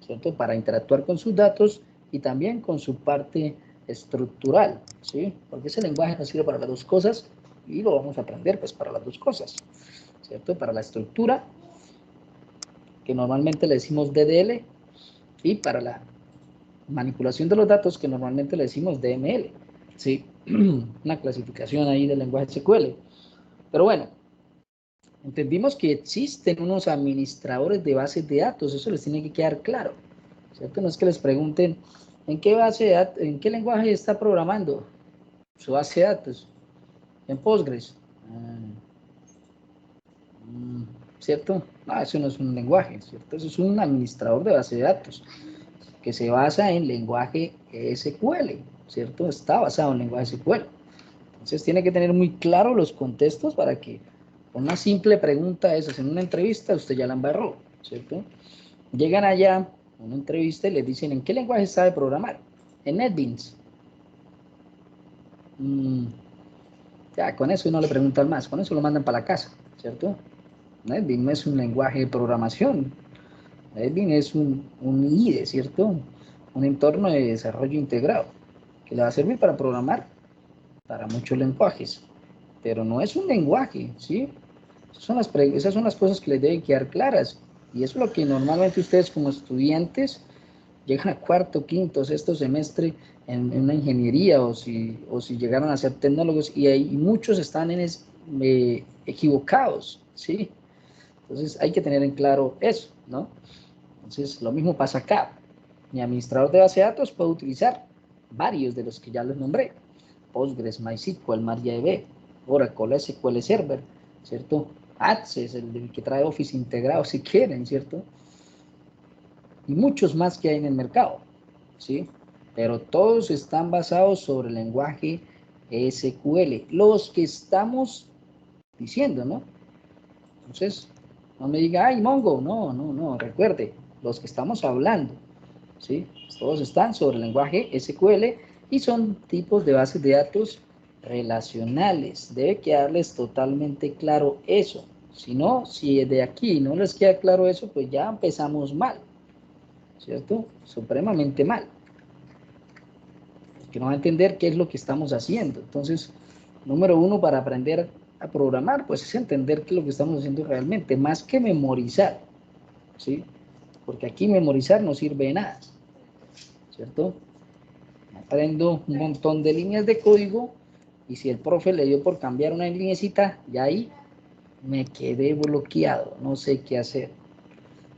¿cierto? Para interactuar con sus datos y también con su parte estructural, ¿sí? Porque ese lenguaje nos sirve para las dos cosas y lo vamos a aprender pues para las dos cosas, ¿cierto? Para la estructura, que normalmente le decimos DDL, y para la manipulación de los datos, que normalmente le decimos DML, ¿sí? Una clasificación ahí del lenguaje SQL. Pero bueno, entendimos que existen unos administradores de bases de datos, eso les tiene que quedar claro, ¿cierto? No es que les pregunten, ¿en qué base de datos, en qué lenguaje está programando su base de datos? En Postgres. ¿Cierto? No, eso no es un lenguaje, ¿cierto? Eso es un administrador de base de datos que se basa en lenguaje SQL, ¿cierto? Está basado en lenguaje SQL. Entonces tiene que tener muy claro los contextos para que con una simple pregunta de esas en una entrevista usted ya la embarró, ¿cierto? Llegan allá a una entrevista y les dicen ¿en qué lenguaje sabe programar? En NetBeans. Ya, con eso no le preguntan más, con eso lo mandan para la casa, ¿cierto? NetBeans no es un lenguaje de programación, NetBeans es un IDE, ¿cierto? Un entorno de desarrollo integrado que le va a servir para programar para muchos lenguajes, pero no es un lenguaje, ¿sí? Esas son las cosas que les deben quedar claras, y eso es lo que normalmente ustedes como estudiantes llegan a cuarto, quinto, sexto semestre en una ingeniería, o si llegaron a ser tecnólogos, y muchos están equivocados, ¿sí? Entonces hay que tener en claro eso, ¿no? Entonces lo mismo pasa acá. Mi administrador de base de datos puede utilizar varios de los que ya les nombré: Postgres, MySQL, MariaDB, Oracle, SQL Server, ¿cierto? Access, el que trae Office integrado si quieren, ¿cierto? Y muchos más que hay en el mercado, ¿sí? Pero todos están basados sobre el lenguaje SQL, los que estamos diciendo, ¿no? Entonces, no me diga, ay, Mongo, no, recuerde, los que estamos hablando, ¿sí? Todos están sobre el lenguaje SQL y son tipos de bases de datos relacionales. Debe quedarles totalmente claro eso. Si no, si de aquí no les queda claro eso, pues ya empezamos mal, ¿cierto? Supremamente mal. Porque no va a entender qué es lo que estamos haciendo. Entonces, número uno, para aprender a programar, pues es entender qué es lo que estamos haciendo realmente, más que memorizar, ¿sí? Porque aquí memorizar no sirve de nada, ¿cierto? Aprendo un montón de líneas de código y si el profe le dio por cambiar una linecita, ya ahí me quedé bloqueado, no sé qué hacer.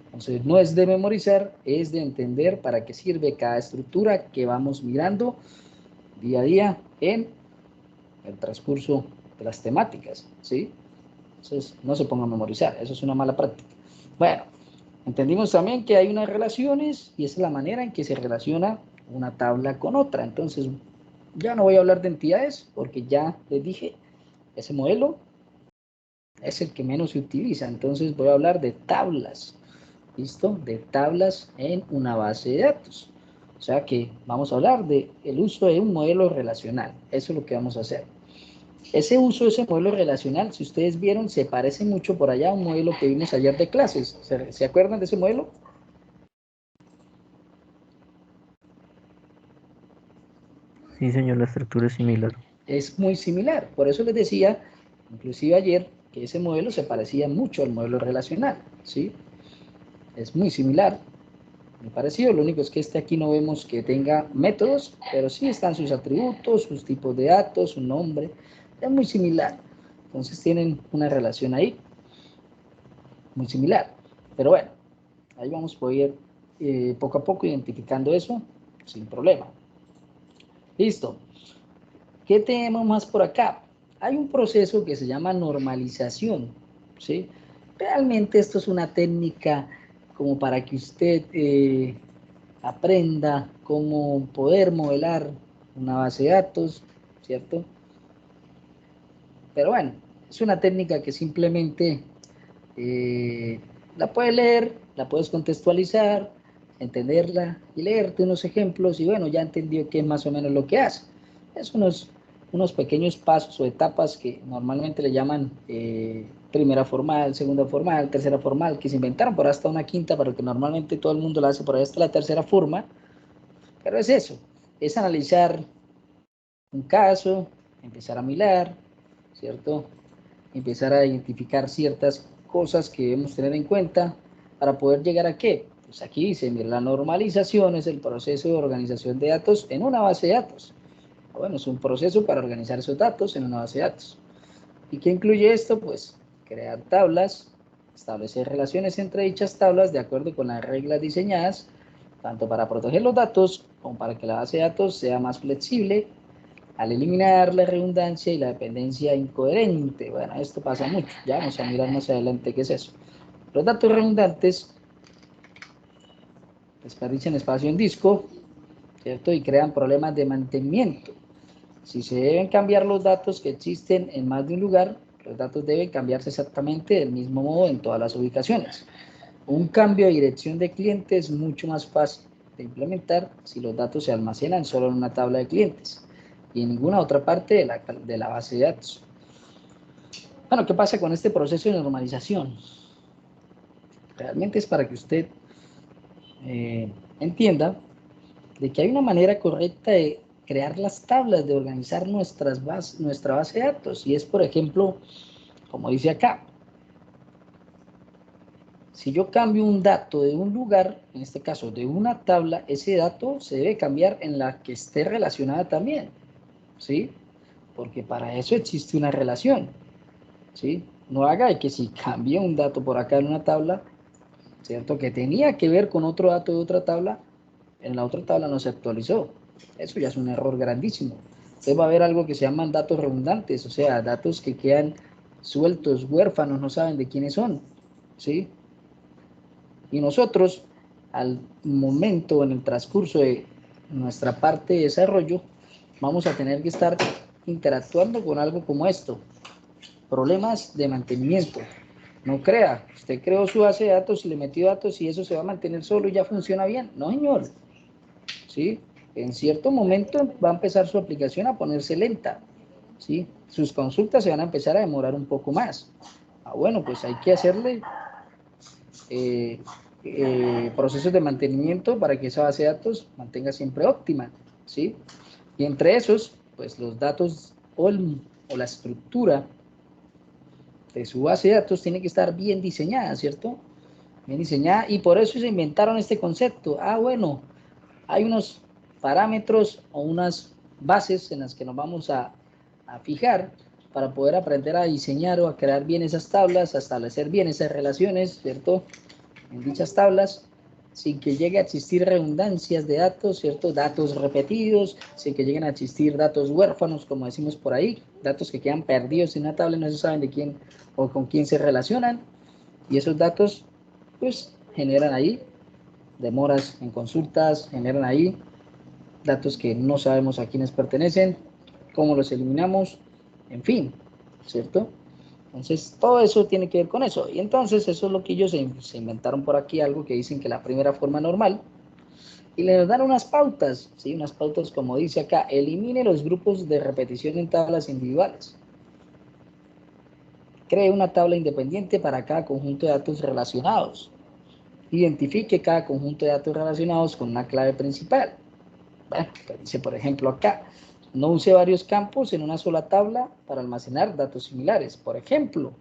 Entonces no es de memorizar, es de entender para qué sirve cada estructura que vamos mirando día a día en el transcurso de las temáticas, ¿sí? Entonces no se ponga a memorizar, eso es una mala práctica. Bueno, entendimos también que hay unas relaciones y esa es la manera en que se relaciona una tabla con otra. Entonces ya no voy a hablar de entidades porque ya les dije Ese modelo es el que menos se utiliza, entonces voy a hablar de tablas, ¿listo? De tablas en una base de datos. O sea que vamos a hablar del uso de un modelo relacional, eso es lo que vamos a hacer. Ese uso de ese modelo relacional, si ustedes vieron, se parece mucho por allá a un modelo que vimos ayer de clases. ¿Se acuerdan de ese modelo? Sí, señor, la estructura es similar. Es muy similar, por eso les decía, inclusive ayer, que ese modelo se parecía mucho al modelo relacional, ¿sí? Es muy similar, muy parecido, lo único es que aquí no vemos que tenga métodos, pero sí están sus atributos, sus tipos de datos, su nombre, es muy similar. Entonces tienen una relación ahí, muy similar. Pero bueno, ahí vamos a poder poco a poco identificando eso sin problema. Listo. ¿Qué tenemos más por acá? Hay un proceso que se llama normalización, ¿sí? Realmente esto es una técnica como para que usted aprenda cómo poder modelar una base de datos, ¿cierto? Pero bueno, es una técnica que simplemente la puedes leer, la puedes contextualizar, entenderla y leerte unos ejemplos y bueno, ya entendió qué es más o menos lo que hace. Es unos pequeños pasos o etapas que normalmente le llaman primera formal, segunda formal, tercera formal, que se inventaron por hasta una quinta, pero que normalmente todo el mundo la hace por ahí hasta la tercera forma, pero es eso, es analizar un caso, empezar a mirar, ¿cierto? Empezar a identificar ciertas cosas que debemos tener en cuenta para poder llegar a qué. Pues aquí dice, mira, la normalización es el proceso de organización de datos en una base de datos. Bueno, es un proceso para organizar esos datos en una base de datos. ¿Y qué incluye esto? Pues crear tablas, establecer relaciones entre dichas tablas de acuerdo con las reglas diseñadas, tanto para proteger los datos como para que la base de datos sea más flexible al eliminar la redundancia y la dependencia incoherente. Bueno, esto pasa mucho, ya vamos a mirar más adelante qué es eso. Los datos redundantes desperdician espacio en disco, ¿cierto? Y crean problemas de mantenimiento. Si se deben cambiar los datos que existen en más de un lugar, los datos deben cambiarse exactamente del mismo modo en todas las ubicaciones. Un cambio de dirección de cliente es mucho más fácil de implementar si los datos se almacenan solo en una tabla de clientes y en ninguna otra parte de la base de datos. Bueno, ¿qué pasa con este proceso de normalización? Realmente es para que usted entienda de que hay una manera correcta de crear las tablas, de organizar nuestra base de datos. Y es, por ejemplo, como dice acá, si yo cambio un dato de un lugar, en este caso de una tabla, ese dato se debe cambiar en la que esté relacionada también, ¿sí? Porque para eso existe una relación, ¿sí? No haga de que si cambie un dato por acá en una tabla, ¿cierto? Que tenía que ver con otro dato de otra tabla, en la otra tabla no se actualizó. Eso ya es un error grandísimo. Entonces va a haber algo que se llaman datos redundantes, o sea, datos que quedan sueltos, huérfanos, no saben de quiénes son, ¿sí? Y nosotros, al momento, en el transcurso de nuestra parte de desarrollo, vamos a tener que estar interactuando con algo como esto, problemas de mantenimiento. No crea, usted creó su base de datos y le metió datos y eso se va a mantener solo y ya funciona bien. No, señor. ¿Sí? En cierto momento va a empezar su aplicación a ponerse lenta. ¿Sí? Sus consultas se van a empezar a demorar un poco más. Bueno, pues hay que hacerle procesos de mantenimiento para que esa base de datos mantenga siempre óptima, ¿sí? Y entre esos, pues los datos o la estructura de su base de datos tiene que estar bien diseñada, ¿cierto? Bien diseñada, y por eso se inventaron este concepto. Bueno, hay unos parámetros o unas bases en las que nos vamos a fijar para poder aprender a diseñar o a crear bien esas tablas, a establecer bien esas relaciones, ¿cierto? En dichas tablas, sin que llegue a existir redundancias de datos, ¿cierto? Datos repetidos, sin que lleguen a existir datos huérfanos, como decimos por ahí, datos que quedan perdidos en una tabla y no se saben de quién o con quién se relacionan, y esos datos, pues, generan ahí demoras en consultas, generan ahí datos que no sabemos a quiénes pertenecen, cómo los eliminamos, en fin. ¿cierto? Entonces, todo eso tiene que ver con eso. Y entonces, eso es lo que ellos se inventaron por aquí, algo que dicen que la primera forma normal, y les dan unas pautas, ¿sí? Unas pautas como dice acá, elimine los grupos de repetición en tablas individuales. Cree una tabla independiente para cada conjunto de datos relacionados. Identifique cada conjunto de datos relacionados con una clave principal. Bueno, dice por ejemplo acá, no use varios campos en una sola tabla para almacenar datos similares. Por ejemplo,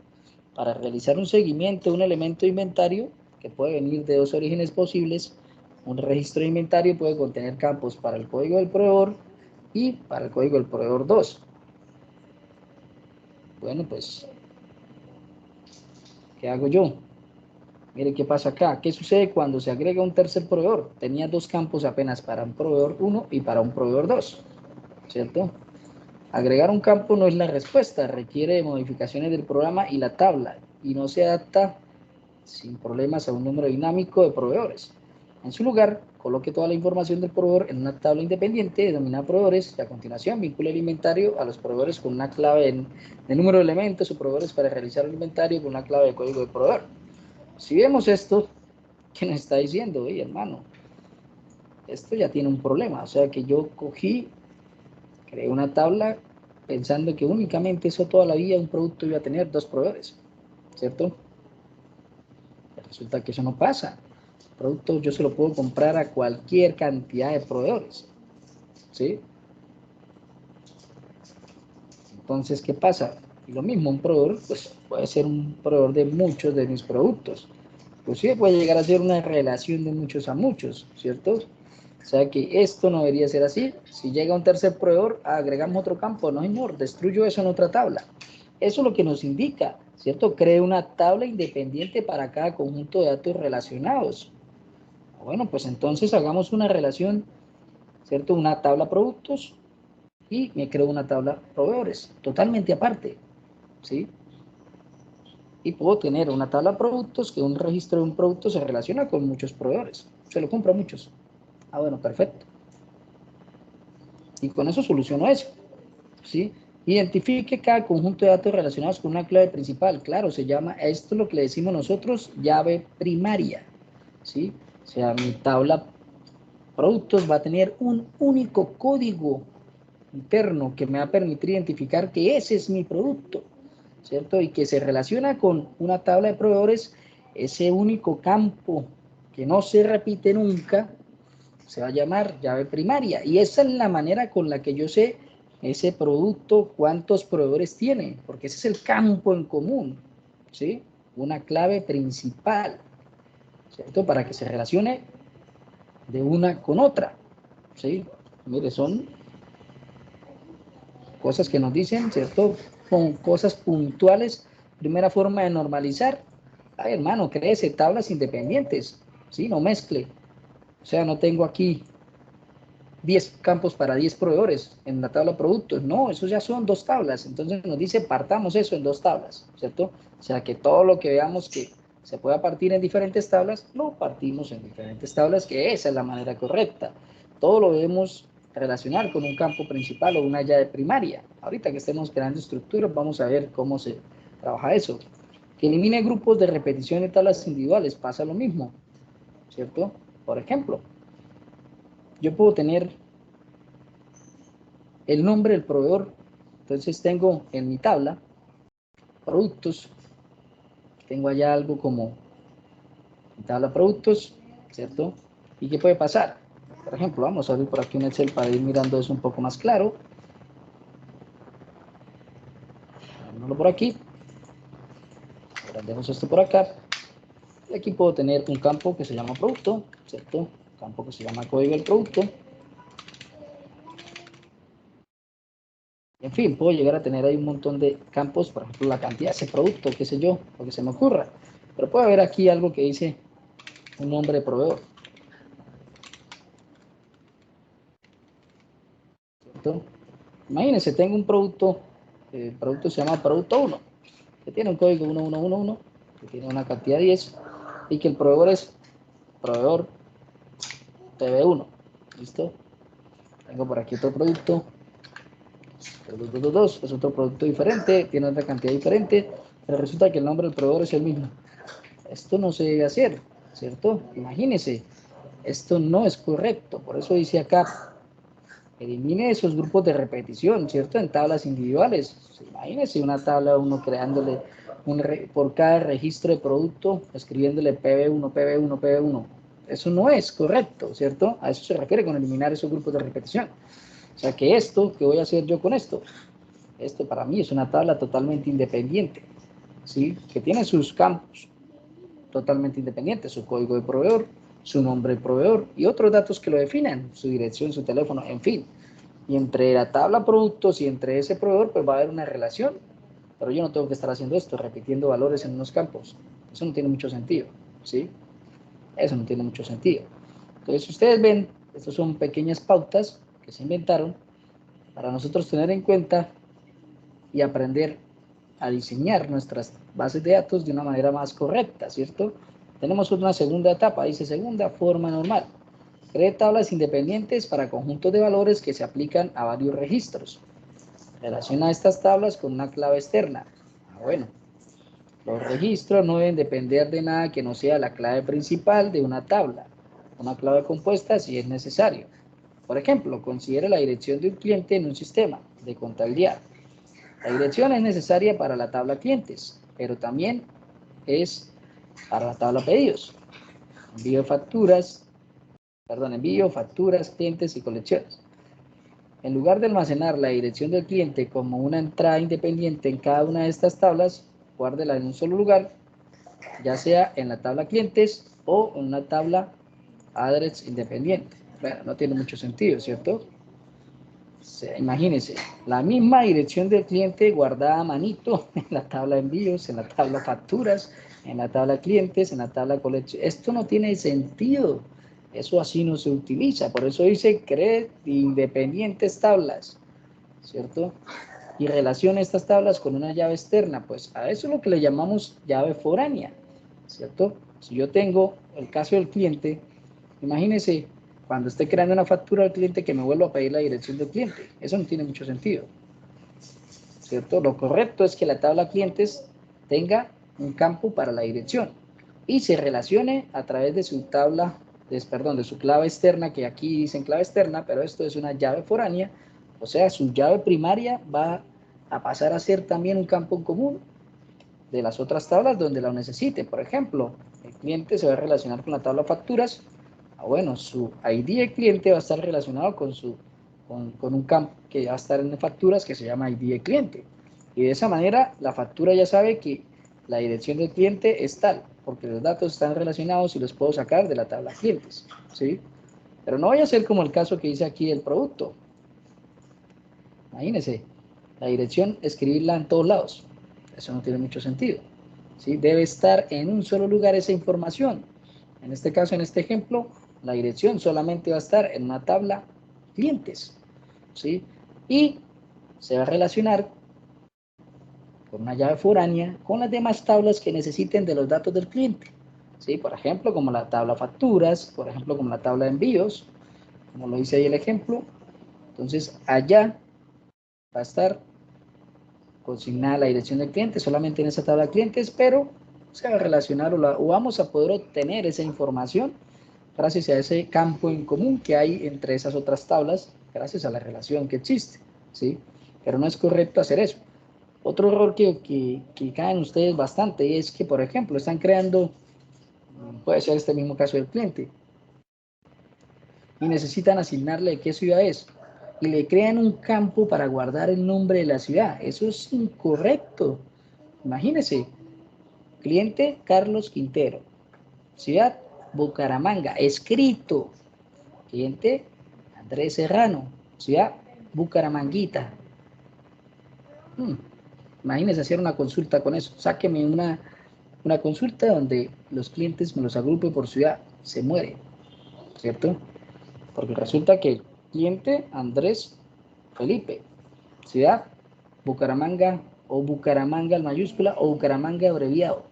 para realizar un seguimiento de un elemento de inventario que puede venir de dos orígenes posibles, un registro de inventario puede contener campos para el código del proveedor y para el código del proveedor 2. Bueno, pues, ¿qué hago yo? Mire qué pasa acá. ¿Qué sucede cuando se agrega un tercer proveedor? Tenía dos campos apenas para un proveedor 1 y para un proveedor 2, ¿cierto? Agregar un campo no es la respuesta, requiere modificaciones del programa y la tabla, y no se adapta sin problemas a un número dinámico de proveedores. En su lugar, coloque toda la información del proveedor en una tabla independiente denominada proveedores y a continuación vincule el inventario a los proveedores con una clave de número de elementos o proveedores para realizar el inventario con una clave de código de proveedor. Si vemos esto, ¿qué nos está diciendo? Oye, hermano, esto ya tiene un problema. O sea que yo creé una tabla pensando que únicamente eso toda la vida un producto iba a tener dos proveedores, ¿cierto? Resulta que eso no pasa. El producto yo se lo puedo comprar a cualquier cantidad de proveedores, ¿sí? Entonces, ¿qué pasa? Y lo mismo, un proveedor, pues puede ser un proveedor de muchos de mis productos. Inclusive puede llegar a ser una relación de muchos a muchos, ¿cierto? O sea que esto no debería ser así. Si llega un tercer proveedor, agregamos otro campo. No, señor, destruyo eso en otra tabla. Eso es lo que nos indica, ¿cierto? Cree una tabla independiente para cada conjunto de datos relacionados. Bueno, pues entonces hagamos una relación, ¿cierto? Una tabla productos y me creo una tabla proveedores, totalmente aparte, ¿sí? Y puedo tener una tabla productos que un registro de un producto se relaciona con muchos proveedores. Se lo compro a muchos. Ah, bueno, perfecto. Y con eso soluciono eso, ¿sí? Identifique cada conjunto de datos relacionados con una clave principal. Claro, se llama, esto es lo que le decimos nosotros, llave primaria, ¿sí? O sea, mi tabla productos va a tener un único código interno que me va a permitir identificar que ese es mi producto, ¿cierto? Y que se relaciona con una tabla de proveedores, ese único campo que no se repite nunca, se va a llamar llave primaria. Y esa es la manera con la que yo sé ese producto, cuántos proveedores tiene, porque ese es el campo en común, ¿sí? Una clave principal, ¿cierto? Para que se relacione de una con otra, ¿sí? Mire, son cosas que nos dicen, ¿cierto? Con cosas puntuales. Primera forma de normalizar. Ay, hermano, créese tablas independientes, ¿sí? No mezcle. O sea, no tengo aquí 10 campos para 10 proveedores en la tabla de productos. No, eso ya son dos tablas. Entonces nos dice, partamos eso en dos tablas, ¿cierto? O sea, que todo lo que veamos que se pueda partir en diferentes tablas, lo partimos en diferentes tablas, que esa es la manera correcta. Todo lo debemos relacionar con un campo principal o una llave primaria. Ahorita que estemos creando estructuras, vamos a ver cómo se trabaja eso. Que elimine grupos de repetición en tablas individuales, pasa lo mismo, ¿cierto? Por ejemplo, yo puedo tener el nombre del proveedor. Entonces tengo en mi tabla productos, tengo allá algo como mi tabla productos, ¿cierto? ¿Y qué puede pasar? Por ejemplo, vamos a abrir por aquí un Excel para ir mirando eso un poco más claro. Abrimoslo por aquí, agrandemos esto por acá. Y aquí puedo tener un campo que se llama producto, ¿cierto? Un campo que se llama código del producto. En fin, puedo llegar a tener ahí un montón de campos, por ejemplo, la cantidad de ese producto, qué sé yo, lo que se me ocurra. Pero puede haber aquí algo que dice un nombre de proveedor, ¿cierto? Imagínense, tengo un producto, el producto se llama producto 1, que tiene un código 1111, que tiene una cantidad 10, y que el proveedor es proveedor TV1, ¿listo? Tengo por aquí otro producto, Es otro producto diferente, tiene otra cantidad diferente, pero resulta que el nombre del proveedor es el mismo. Esto no se debe hacer, ¿cierto? Imagínense, esto no es correcto, por eso dice acá, elimine esos grupos de repetición, ¿cierto? En tablas individuales. Imagínense una tabla, uno creándole por cada registro de producto, escribiéndole PB1, PB1, PB1. Eso no es correcto, ¿cierto? A eso se refiere con eliminar esos grupos de repetición. O sea que esto, ¿qué voy a hacer yo con esto? Esto para mí es una tabla totalmente independiente, ¿sí? Que tiene sus campos totalmente independientes, su código de proveedor, su nombre de proveedor y otros datos que lo definan, su dirección, su teléfono, en fin. Y entre la tabla productos y entre ese proveedor, pues va a haber una relación. Pero yo no tengo que estar haciendo esto, repitiendo valores en unos campos. Eso no tiene mucho sentido, ¿sí? Eso no tiene mucho sentido. Entonces, si ustedes ven, estas son pequeñas pautas que se inventaron para nosotros tener en cuenta y aprender a diseñar nuestras bases de datos de una manera más correcta, ¿cierto? Tenemos una segunda etapa, dice segunda forma normal. Cree tablas independientes para conjuntos de valores que se aplican a varios registros. Relaciona estas tablas con una clave externa. Bueno, los registros no deben depender de nada que no sea la clave principal de una tabla. Una clave compuesta si es necesario. Por ejemplo, considere la dirección de un cliente en un sistema de contabilidad. La dirección es necesaria para la tabla clientes, pero también es para la tabla pedidos. Envío, facturas, clientes y colecciones. En lugar de almacenar la dirección del cliente como una entrada independiente en cada una de estas tablas, guárdela en un solo lugar, ya sea en la tabla clientes o en una tabla address independiente. Bueno, no tiene mucho sentido, ¿cierto? O sea, imagínense, la misma dirección del cliente guardada a manito en la tabla envíos, en la tabla facturas, en la tabla clientes, en la tabla colección. Esto no tiene sentido. Eso así no se utiliza. Por eso dice cree independientes tablas, ¿cierto? Y relaciona estas tablas con una llave externa. Pues a eso es lo que le llamamos llave foránea, ¿cierto? Si yo tengo el caso del cliente, imagínense cuando esté creando una factura al cliente que me vuelva a pedir la dirección del cliente. Eso no tiene mucho sentido, ¿cierto? Lo correcto es que la tabla clientes tenga un campo para la dirección y se relacione a través de su tabla, de su clave externa, que aquí dicen clave externa, pero esto es una llave foránea, o sea, su llave primaria va a pasar a ser también un campo en común de las otras tablas donde la necesite. Por ejemplo, el cliente se va a relacionar con la tabla facturas. Bueno, su ID de cliente va a estar relacionado con un campo que va a estar en facturas que se llama ID de cliente. Y de esa manera la factura ya sabe que la dirección del cliente es tal, porque los datos están relacionados y los puedo sacar de la tabla clientes, ¿sí? Pero no vaya a ser como el caso que dice aquí del producto. Imagínense, la dirección escribirla en todos lados. Eso no tiene mucho sentido, ¿sí? Debe estar en un solo lugar esa información. En este caso, en este ejemplo, la dirección solamente va a estar en una tabla clientes, ¿sí? Y se va a relacionar con una llave foránea con las demás tablas que necesiten de los datos del cliente, ¿sí? Por ejemplo, como la tabla facturas, por ejemplo, como la tabla de envíos, como lo dice ahí el ejemplo. Entonces, allá va a estar consignada la dirección del cliente solamente en esa tabla de clientes, pero se va a relacionar o vamos a poder obtener esa información gracias a ese campo en común que hay entre esas otras tablas, gracias a la relación que existe, ¿sí? Pero no es correcto hacer eso. Otro error que caen ustedes bastante es que, por ejemplo, están creando, puede ser este mismo caso del cliente, y necesitan asignarle de qué ciudad es, y le crean un campo para guardar el nombre de la ciudad. Eso es incorrecto. Imagínense, cliente Carlos Quintero, ciudad Bucaramanga, escrito, cliente Andrés Serrano, ciudad Bucaramanguita. Imagínense hacer una consulta con eso. Sáqueme una consulta donde los clientes me los agrupe por ciudad. Se muere, ¿cierto? Porque resulta que el cliente Andrés Felipe, ciudad Bucaramanga, o Bucaramanga en mayúscula o Bucaramanga abreviado.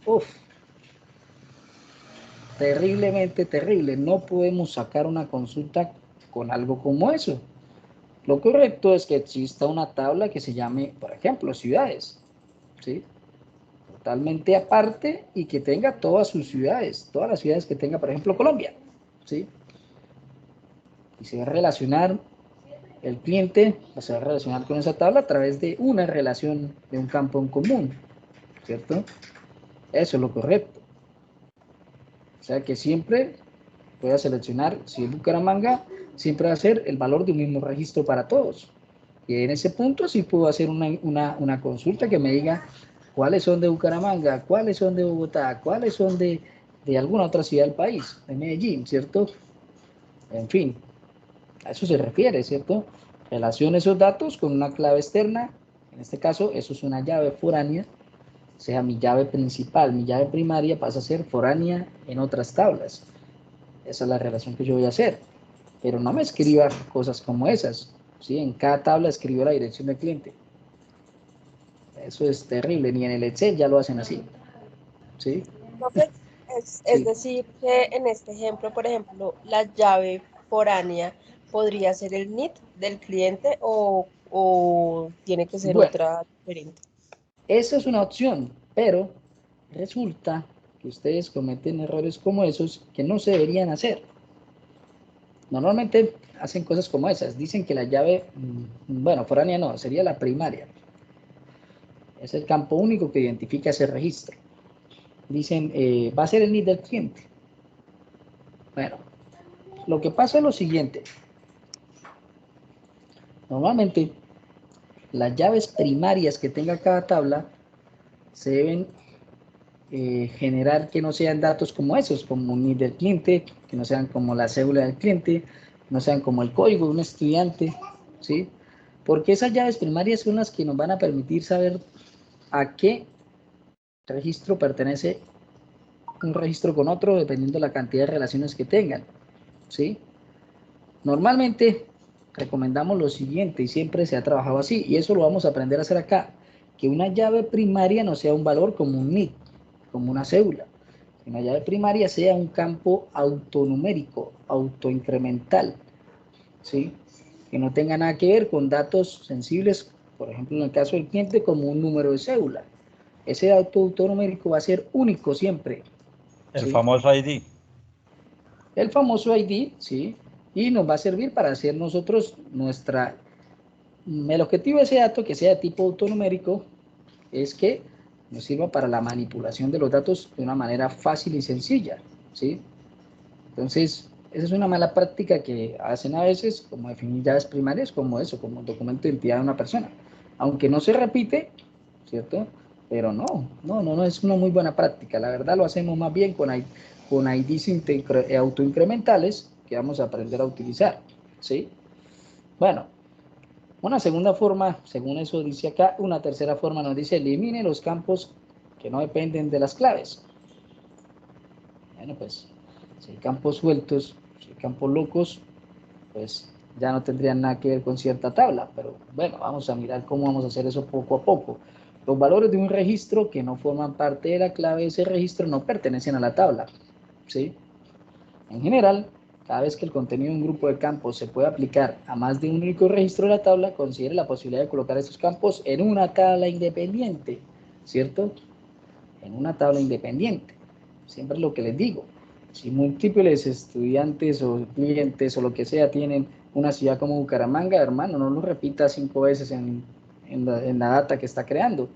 Uf, terriblemente terrible. No podemos sacar una consulta con algo como eso. Lo correcto es que exista una tabla que se llame, por ejemplo, ciudades, ¿sí? Totalmente aparte y que tenga todas sus ciudades, todas las ciudades que tenga, por ejemplo, Colombia, ¿sí? Y se va a relacionar el cliente, se va a relacionar con esa tabla a través de una relación de un campo en común, ¿cierto? Eso es lo correcto. O sea que siempre voy a seleccionar, si es Bucaramanga, siempre va a ser el valor de un mismo registro para todos. Y en ese punto sí puedo hacer una consulta que me diga cuáles son de Bucaramanga, cuáles son de Bogotá, cuáles son de alguna otra ciudad del país, de Medellín, ¿cierto? En fin, a eso se refiere, ¿cierto? Relacione esos datos con una clave externa, en este caso eso es una llave foránea, o sea, mi llave principal, mi llave primaria pasa a ser foránea en otras tablas. Esa es la relación que yo voy a hacer. Pero no me escriba cosas como esas, ¿sí? En cada tabla escribo la dirección del cliente. Eso es terrible, ni en el Excel ya lo hacen así, ¿sí? No, pues, es Sí. decir, que en este ejemplo, por ejemplo, la llave foránea podría ser el NIT del cliente o tiene que ser Bueno, otra diferente. esa es una opción, pero resulta que ustedes cometen errores como esos que no se deberían hacer. Normalmente hacen cosas como esas. Dicen que la llave, bueno, foránea no, sería la primaria. Es el campo único que identifica ese registro. Dicen, va a ser el NID del cliente. Bueno, lo que pasa es lo siguiente. Normalmente, las llaves primarias que tenga cada tabla se deben generar que no sean datos como esos, como un NID del cliente, que no sean como la cédula del cliente, no sean como el código de un estudiante, ¿sí? Porque esas llaves primarias son las que nos van a permitir saber a qué registro pertenece un registro con otro, dependiendo de la cantidad de relaciones que tengan, ¿sí? Normalmente recomendamos lo siguiente y siempre se ha trabajado así, y eso lo vamos a aprender a hacer acá, que una llave primaria no sea un valor como un NID, como una cédula. Que una llave primaria sea un campo autonumérico, autoincremental, ¿sí? Que no tenga nada que ver con datos sensibles, por ejemplo en el caso del cliente, como un número de cédula. Ese dato autonumérico va a ser único siempre, El ¿sí? famoso ID. El famoso ID, ¿sí? Y nos va a servir para hacer nosotros nuestra... El objetivo de ese dato, que sea de tipo autonumérico, es que nos sirva para la manipulación de los datos de una manera fácil y sencilla, ¿sí? Entonces, esa es una mala práctica que hacen a veces, como definir llaves primarias, como eso, como un documento de identidad de una persona. Aunque no se repite, ¿cierto? Pero no es una muy buena práctica. La verdad lo hacemos más bien con IDs autoincrementales que vamos a aprender a utilizar, ¿sí? Bueno, una segunda forma, según eso dice acá, una tercera forma nos dice elimine los campos que no dependen de las claves. Bueno, pues si hay campos sueltos, si hay campos locos, pues ya no tendrían nada que ver con cierta tabla, pero bueno, vamos a mirar cómo vamos a hacer eso poco a poco. Los valores de un registro que no forman parte de la clave de ese registro no pertenecen a la tabla, ¿sí? En general, cada vez que el contenido de un grupo de campos se puede aplicar a más de un único registro de la tabla, considere la posibilidad de colocar esos campos en una tabla independiente, ¿cierto? En una tabla independiente. Siempre es lo que les digo. Si múltiples estudiantes o clientes o lo que sea tienen una ciudad como Bucaramanga, hermano, no lo repita 5 veces en la data que está creando.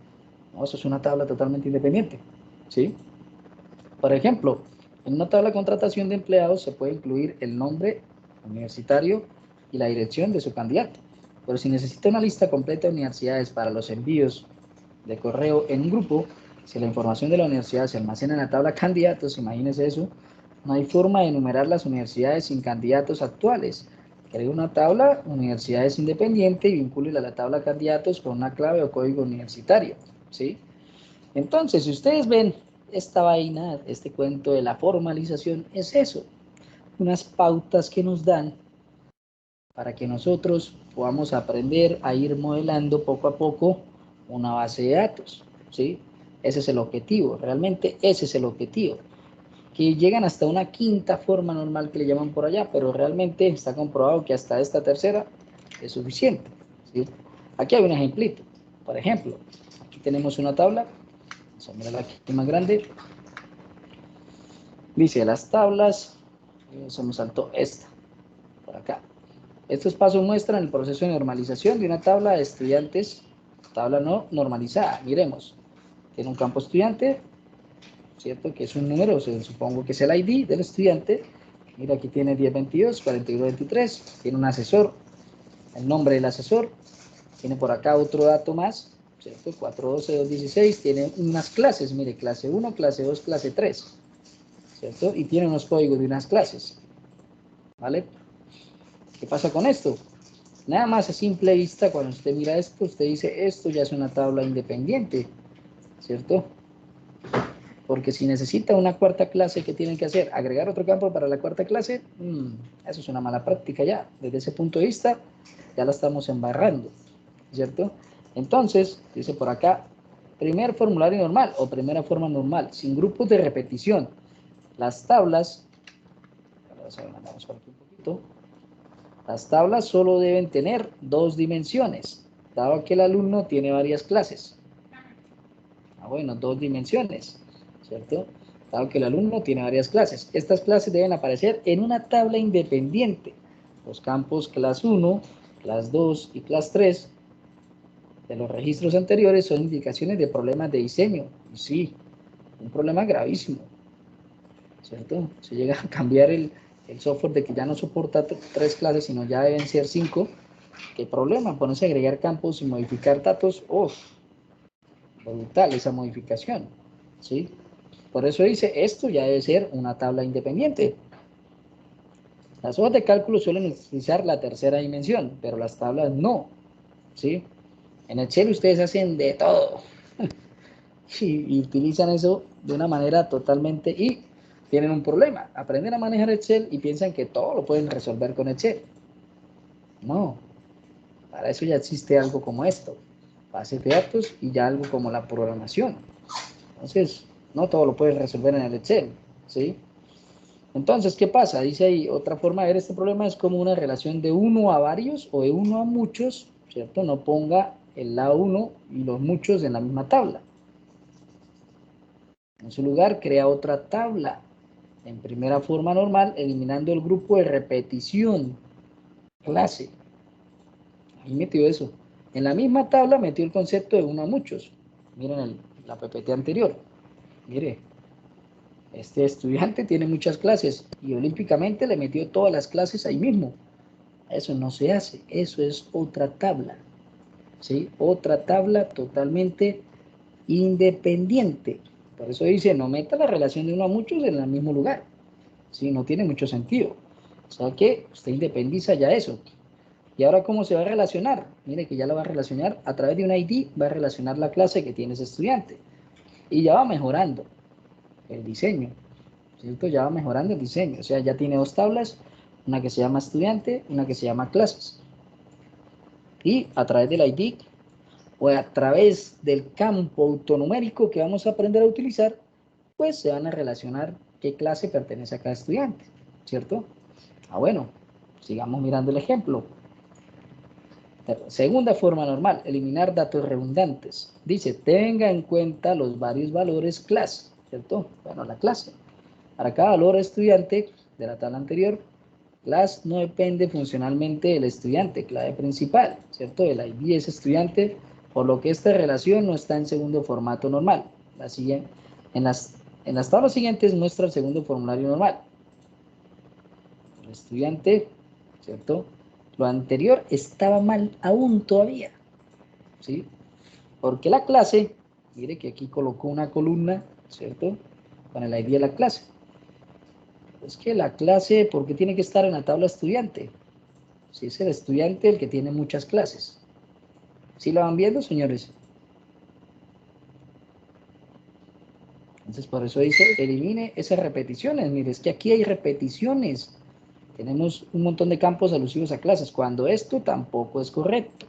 No, eso es una tabla totalmente independiente, ¿sí? Por ejemplo, en una tabla de contratación de empleados se puede incluir el nombre universitario y la dirección de su candidato. Pero si necesita una lista completa de universidades para los envíos de correo en un grupo, si la información de la universidad se almacena en la tabla candidatos, imagínense eso, no hay forma de enumerar las universidades sin candidatos actuales. Cree una tabla universidades independiente y vincúlela a la tabla candidatos con una clave o código universitario, ¿sí? Entonces, si ustedes ven esta vaina, este cuento de la formalización, es eso, unas pautas que nos dan para que nosotros podamos aprender a ir modelando poco a poco una base de datos, ¿sí? Ese es el objetivo, realmente ese es el objetivo. Que llegan hasta una quinta forma normal que le llaman por allá, pero realmente está comprobado que hasta esta tercera es suficiente, ¿sí? Aquí hay un ejemplito. Por ejemplo, aquí tenemos una tabla. Vamos a mirar aquí más grande. Dice las tablas. Se me saltó esta, por acá. Estos pasos muestran el proceso de normalización de una tabla de estudiantes, tabla no normalizada. Miremos, tiene un campo estudiante, ¿cierto? Que es un número, supongo que es el ID del estudiante. Mira, aquí tiene 1022, 4123, tiene un asesor, el nombre del asesor, tiene por acá otro dato más, ¿cierto? 412, 216, tiene unas clases, mire, clase 1, clase 2, clase 3, ¿cierto? Y tiene unos códigos de unas clases, ¿vale? ¿Qué pasa con esto? Nada más a simple vista, cuando usted mira esto, usted dice, esto ya es una tabla independiente, ¿cierto? Porque si necesita una cuarta clase, ¿qué tienen que hacer? ¿Agregar otro campo para la cuarta clase? Eso es una mala práctica ya. Desde ese punto de vista, ya la estamos embarrando, ¿cierto? Entonces, dice por acá, primer formulario normal o primera forma normal, sin grupos de repetición. Las tablas, vamos por aquí un poquito. Las tablas solo deben tener 2 dimensiones, dado que el alumno tiene varias clases. Bueno, 2 dimensiones, ¿cierto? Dado que el alumno tiene varias clases. Estas clases deben aparecer en una tabla independiente. Los campos clase 1, clase 2 y clase 3 de los registros anteriores son indicaciones de problemas de diseño. Y sí, un problema gravísimo, ¿cierto? Se llega a cambiar el software de que ya no soporta 3 clases, sino ya deben ser 5. ¿Qué problema? Ponerse a agregar campos y modificar datos. Brutal esa modificación, ¿sí? Por eso dice, esto ya debe ser una tabla independiente. Las hojas de cálculo suelen utilizar la tercera dimensión, pero las tablas no, ¿sí? En Excel ustedes hacen de todo y utilizan eso de una manera totalmente y tienen un problema. Aprenden a manejar Excel y piensan que todo lo pueden resolver con Excel. No, para eso ya existe algo como esto, bases de datos y ya algo como la programación. Entonces, no todo lo puedes resolver en el Excel, ¿sí? Entonces, ¿qué pasa? Dice ahí, otra forma de ver este problema es como una relación de 1 a varios o de 1 a muchos, ¿cierto? No ponga el lado 1 y los muchos en la misma tabla. En su lugar, crea otra tabla en primera forma normal, eliminando el grupo de repetición, clase. Ahí metió eso. En la misma tabla metió el concepto de 1 a muchos. Miren la PPT anterior. Mire, este estudiante tiene muchas clases y olímpicamente le metió todas las clases ahí mismo. Eso no se hace, eso es otra tabla, ¿sí? Otra tabla totalmente independiente. Por eso dice, no meta la relación de 1 a muchos en el mismo lugar, ¿sí? No tiene mucho sentido. O sea que usted independiza ya eso. ¿Y ahora cómo se va a relacionar? Mire que ya la va a relacionar a través de un ID, va a relacionar la clase que tiene ese estudiante. Y ya va mejorando el diseño, ¿cierto? Ya va mejorando el diseño. O sea, ya tiene 2 tablas, una que se llama estudiante, una que se llama clases. Y a través del ID o a través del campo autonumérico que vamos a aprender a utilizar, pues se van a relacionar qué clase pertenece a cada estudiante, ¿cierto? Bueno, sigamos mirando el ejemplo. Segunda forma normal, eliminar datos redundantes. Dice, tenga en cuenta los varios valores clase, ¿cierto? Bueno, la clase. Para cada valor estudiante de la tabla anterior, clase no depende funcionalmente del estudiante, clave principal, ¿cierto? El ID es estudiante, por lo que esta relación no está en segundo formato normal. La siguiente, en las tablas siguientes muestra el segundo formulario normal. El estudiante, ¿cierto? Lo anterior estaba mal aún todavía, ¿sí? Porque la clase, mire que aquí colocó una columna, ¿cierto? Con el ID de la clase. Es que la clase, ¿por qué tiene que estar en la tabla estudiante? Si es el estudiante el que tiene muchas clases. ¿Sí la van viendo, señores? Entonces, por eso dice, elimine esas repeticiones. Mire, es que aquí hay repeticiones. Tenemos un montón de campos alusivos a clases, cuando esto tampoco es correcto.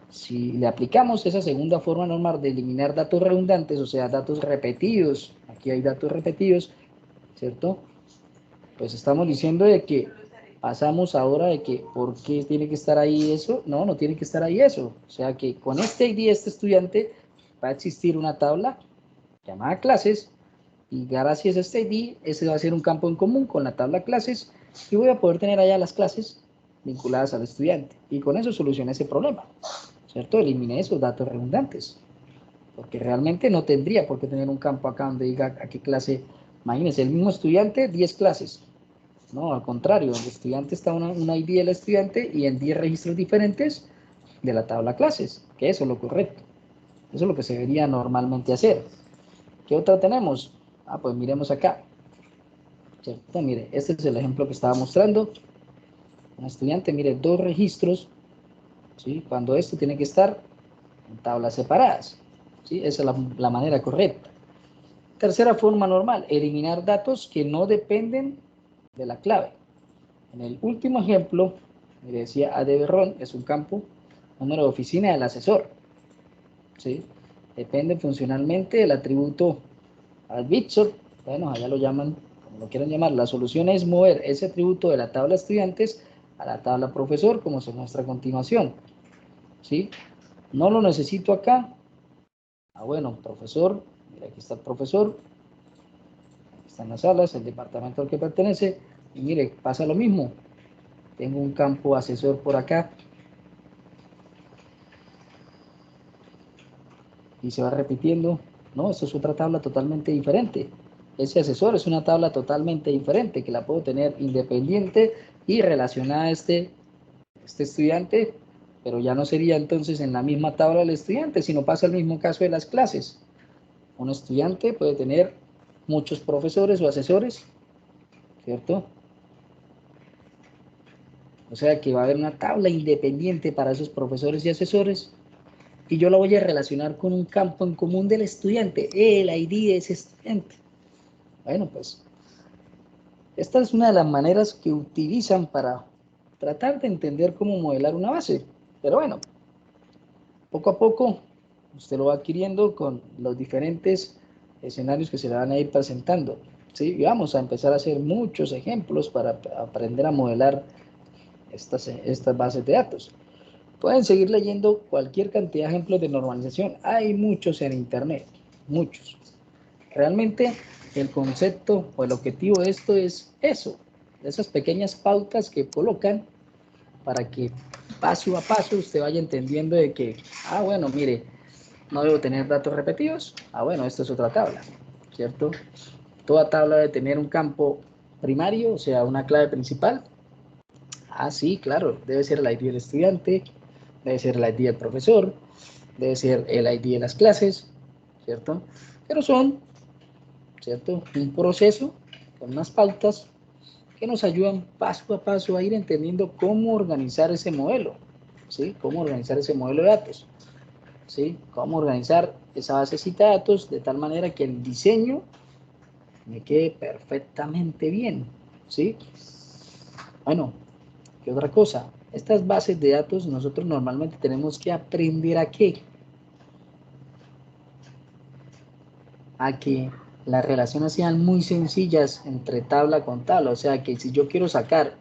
Si le aplicamos esa segunda forma normal de eliminar datos redundantes, o sea, datos repetidos, aquí hay datos repetidos, ¿cierto? Pues estamos diciendo de que pasamos ahora de que, ¿por qué tiene que estar ahí eso? No, no tiene que estar ahí eso. O sea que con este ID, este estudiante, va a existir una tabla llamada clases, y gracias a este ID, ese va a ser un campo en común con la tabla clases, y voy a poder tener allá las clases vinculadas al estudiante. Y con eso solucioné ese problema, ¿cierto? Eliminé esos datos redundantes, porque realmente no tendría por qué tener un campo acá donde diga a qué clase. Imagínense, el mismo estudiante, 10 clases. No, al contrario, el estudiante está una ID del estudiante y en 10 registros diferentes de la tabla clases, que eso es lo correcto. Eso es lo que se debería normalmente hacer. ¿Qué otra tenemos? Ah, pues miremos acá. ¿Cierto? Mire, este es el ejemplo que estaba mostrando. Un estudiante, mire, 2 registros, ¿sí? Cuando esto tiene que estar en tablas separadas, ¿sí? Esa es la manera correcta. Tercera forma normal, eliminar datos que no dependen de la clave. En el último ejemplo, me decía ADBRON, es un campo, número de oficina del asesor, ¿sí? Depende funcionalmente del atributo advisor, bueno, allá lo llaman, como lo quieran llamar. La solución es mover ese atributo de la tabla estudiantes a la tabla profesor, como se muestra a continuación, ¿sí? No lo necesito acá. Ah, bueno, profesor, mira, aquí está el profesor, aquí están las salas, el departamento al que pertenece, y mire, pasa lo mismo. Tengo un campo asesor por acá, y se va repitiendo. No, esto es otra tabla totalmente diferente. Ese asesor es una tabla totalmente diferente, que la puedo tener independiente y relacionada a este estudiante, pero ya no sería entonces en la misma tabla del estudiante, sino pasa el mismo caso de las clases. Un estudiante puede tener muchos profesores o asesores, ¿cierto? O sea que va a haber una tabla independiente para esos profesores y asesores, y yo la voy a relacionar con un campo en común del estudiante, el ID de ese estudiante. Bueno, pues esta es una de las maneras que utilizan para tratar de entender cómo modelar una base. Pero bueno, poco a poco usted lo va adquiriendo con los diferentes escenarios que se le van a ir presentando, ¿sí? Y vamos a empezar a hacer muchos ejemplos para aprender a modelar estas bases de datos. Pueden seguir leyendo cualquier cantidad de ejemplos de normalización. Hay muchos en internet, muchos. Realmente el concepto o el objetivo de esto es eso, esas pequeñas pautas que colocan para que paso a paso usted vaya entendiendo de que, ah, bueno, mire, no debo tener datos repetidos. Ah, bueno, esto es otra tabla, ¿cierto? Toda tabla debe tener un campo primario, o sea, una clave principal. Ah, sí, claro, debe ser el ID del estudiante, debe ser el ID del profesor, debe ser el ID de las clases, ¿cierto? Pero son, ¿cierto? Un proceso con unas pautas que nos ayudan paso a paso a ir entendiendo cómo organizar ese modelo, ¿sí? Cómo organizar ese modelo de datos, ¿sí? Cómo organizar esa basecita de datos de tal manera que el diseño me quede perfectamente bien, ¿sí? Bueno, ¿qué otra cosa? Estas bases de datos nosotros normalmente tenemos que aprender a qué, a que las relaciones sean muy sencillas entre tabla con tabla, o sea que si yo quiero sacar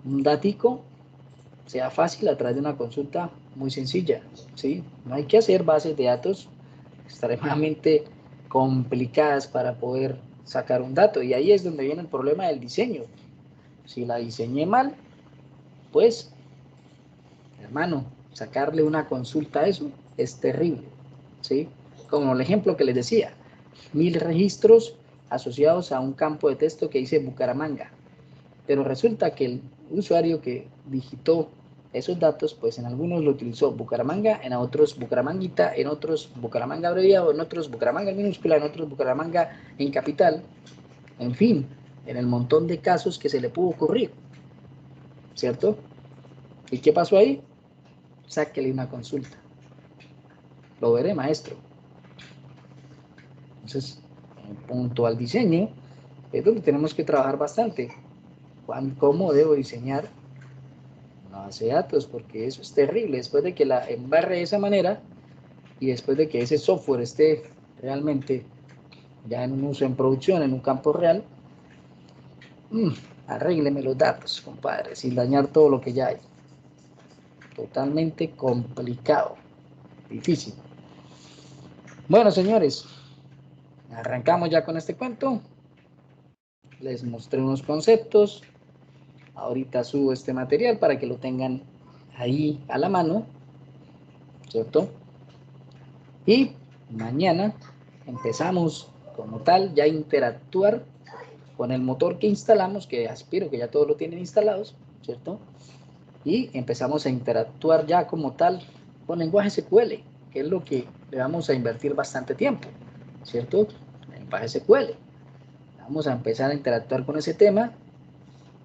un datico, sea fácil a través de una consulta muy sencilla, ¿sí? No hay que hacer bases de datos extremadamente complicadas para poder sacar un dato, y ahí es donde viene el problema del diseño. Si la diseñé mal, pues, hermano, sacarle una consulta a eso es terrible, ¿sí? Como el ejemplo que les decía, 1000 registros asociados a un campo de texto que dice Bucaramanga, pero resulta que el usuario que digitó esos datos, pues en algunos lo utilizó Bucaramanga, en otros Bucaramanguita, en otros Bucaramanga abreviado, en otros Bucaramanga en minúscula, en otros Bucaramanga en capital, en fin, en el montón de casos que se le pudo ocurrir, ¿cierto? ¿Y qué pasó ahí? Sáquele una consulta. Lo veré, maestro. Entonces, en punto al diseño, es donde tenemos que trabajar bastante. ¿Cómo debo diseñar una base de datos? Porque eso es terrible. Después de que la embarre de esa manera y después de que ese software esté realmente ya en un uso en producción, en un campo real, Arrégleme los datos, compadre, sin dañar todo lo que ya hay. Totalmente complicado, difícil. Bueno, señores, arrancamos ya con este cuento. Les mostré unos conceptos. Ahorita subo este material para que lo tengan ahí a la mano, ¿cierto? Y mañana empezamos como tal ya a interactuar con el motor que instalamos, que aspiro que ya todos lo tienen instalados, ¿cierto? Y empezamos a interactuar ya como tal con lenguaje SQL, que es lo que le vamos a invertir bastante tiempo, ¿cierto? Lenguaje SQL. Vamos a empezar a interactuar con ese tema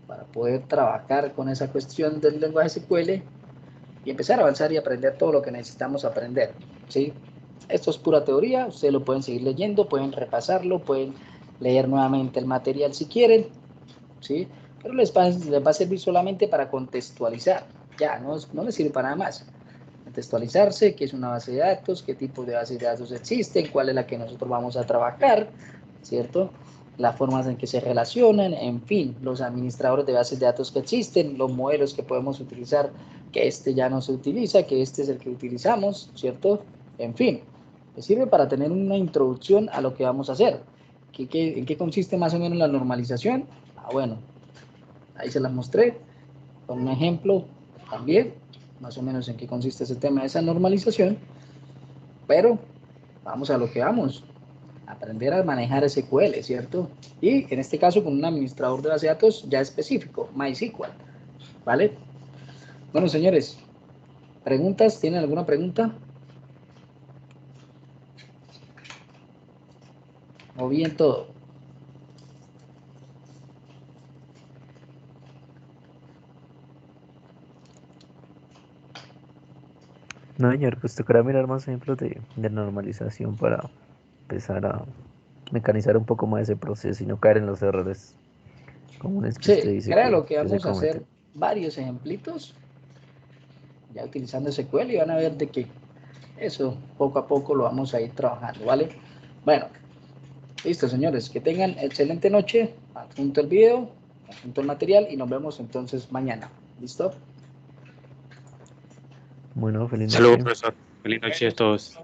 para poder trabajar con esa cuestión del lenguaje SQL y empezar a avanzar y aprender todo lo que necesitamos aprender, ¿sí? Esto es pura teoría, ustedes lo pueden seguir leyendo, pueden repasarlo, pueden leer nuevamente el material si quieren, ¿sí? Pero les va a servir solamente para contextualizar, ya, no les sirve para nada más. Contextualizarse, qué es una base de datos, qué tipo de bases de datos existen, cuál es la que nosotros vamos a trabajar, ¿cierto? Las formas en que se relacionan, en fin, los administradores de bases de datos que existen, los modelos que podemos utilizar, que este ya no se utiliza, que este es el que utilizamos, ¿cierto? En fin, les sirve para tener una introducción a lo que vamos a hacer. ¿En qué consiste más o menos la normalización? Bueno, ahí se las mostré con un ejemplo también, más o menos en qué consiste ese tema de esa normalización, pero vamos a lo que vamos, aprender a manejar SQL, ¿cierto? Y en este caso con un administrador de base de datos ya específico, MySQL, ¿vale? Bueno, señores, ¿preguntas? ¿Tienen alguna pregunta? ¿O bien todo? No, señor, pues tocará mirar más ejemplos de normalización para empezar a mecanizar un poco más ese proceso y no caer en los errores comunes que usted Sí, dice créalo que que se vamos a cometen. hacer varios ejemplitos ya utilizando SQL y van a ver de que eso poco a poco lo vamos a ir trabajando, ¿vale? Bueno, listo, señores, que tengan excelente noche, adjunto el video, adjunto el material y nos vemos entonces mañana, ¿listo? Bueno, feliz Saludos, noche. profesor. Feliz noche a todos.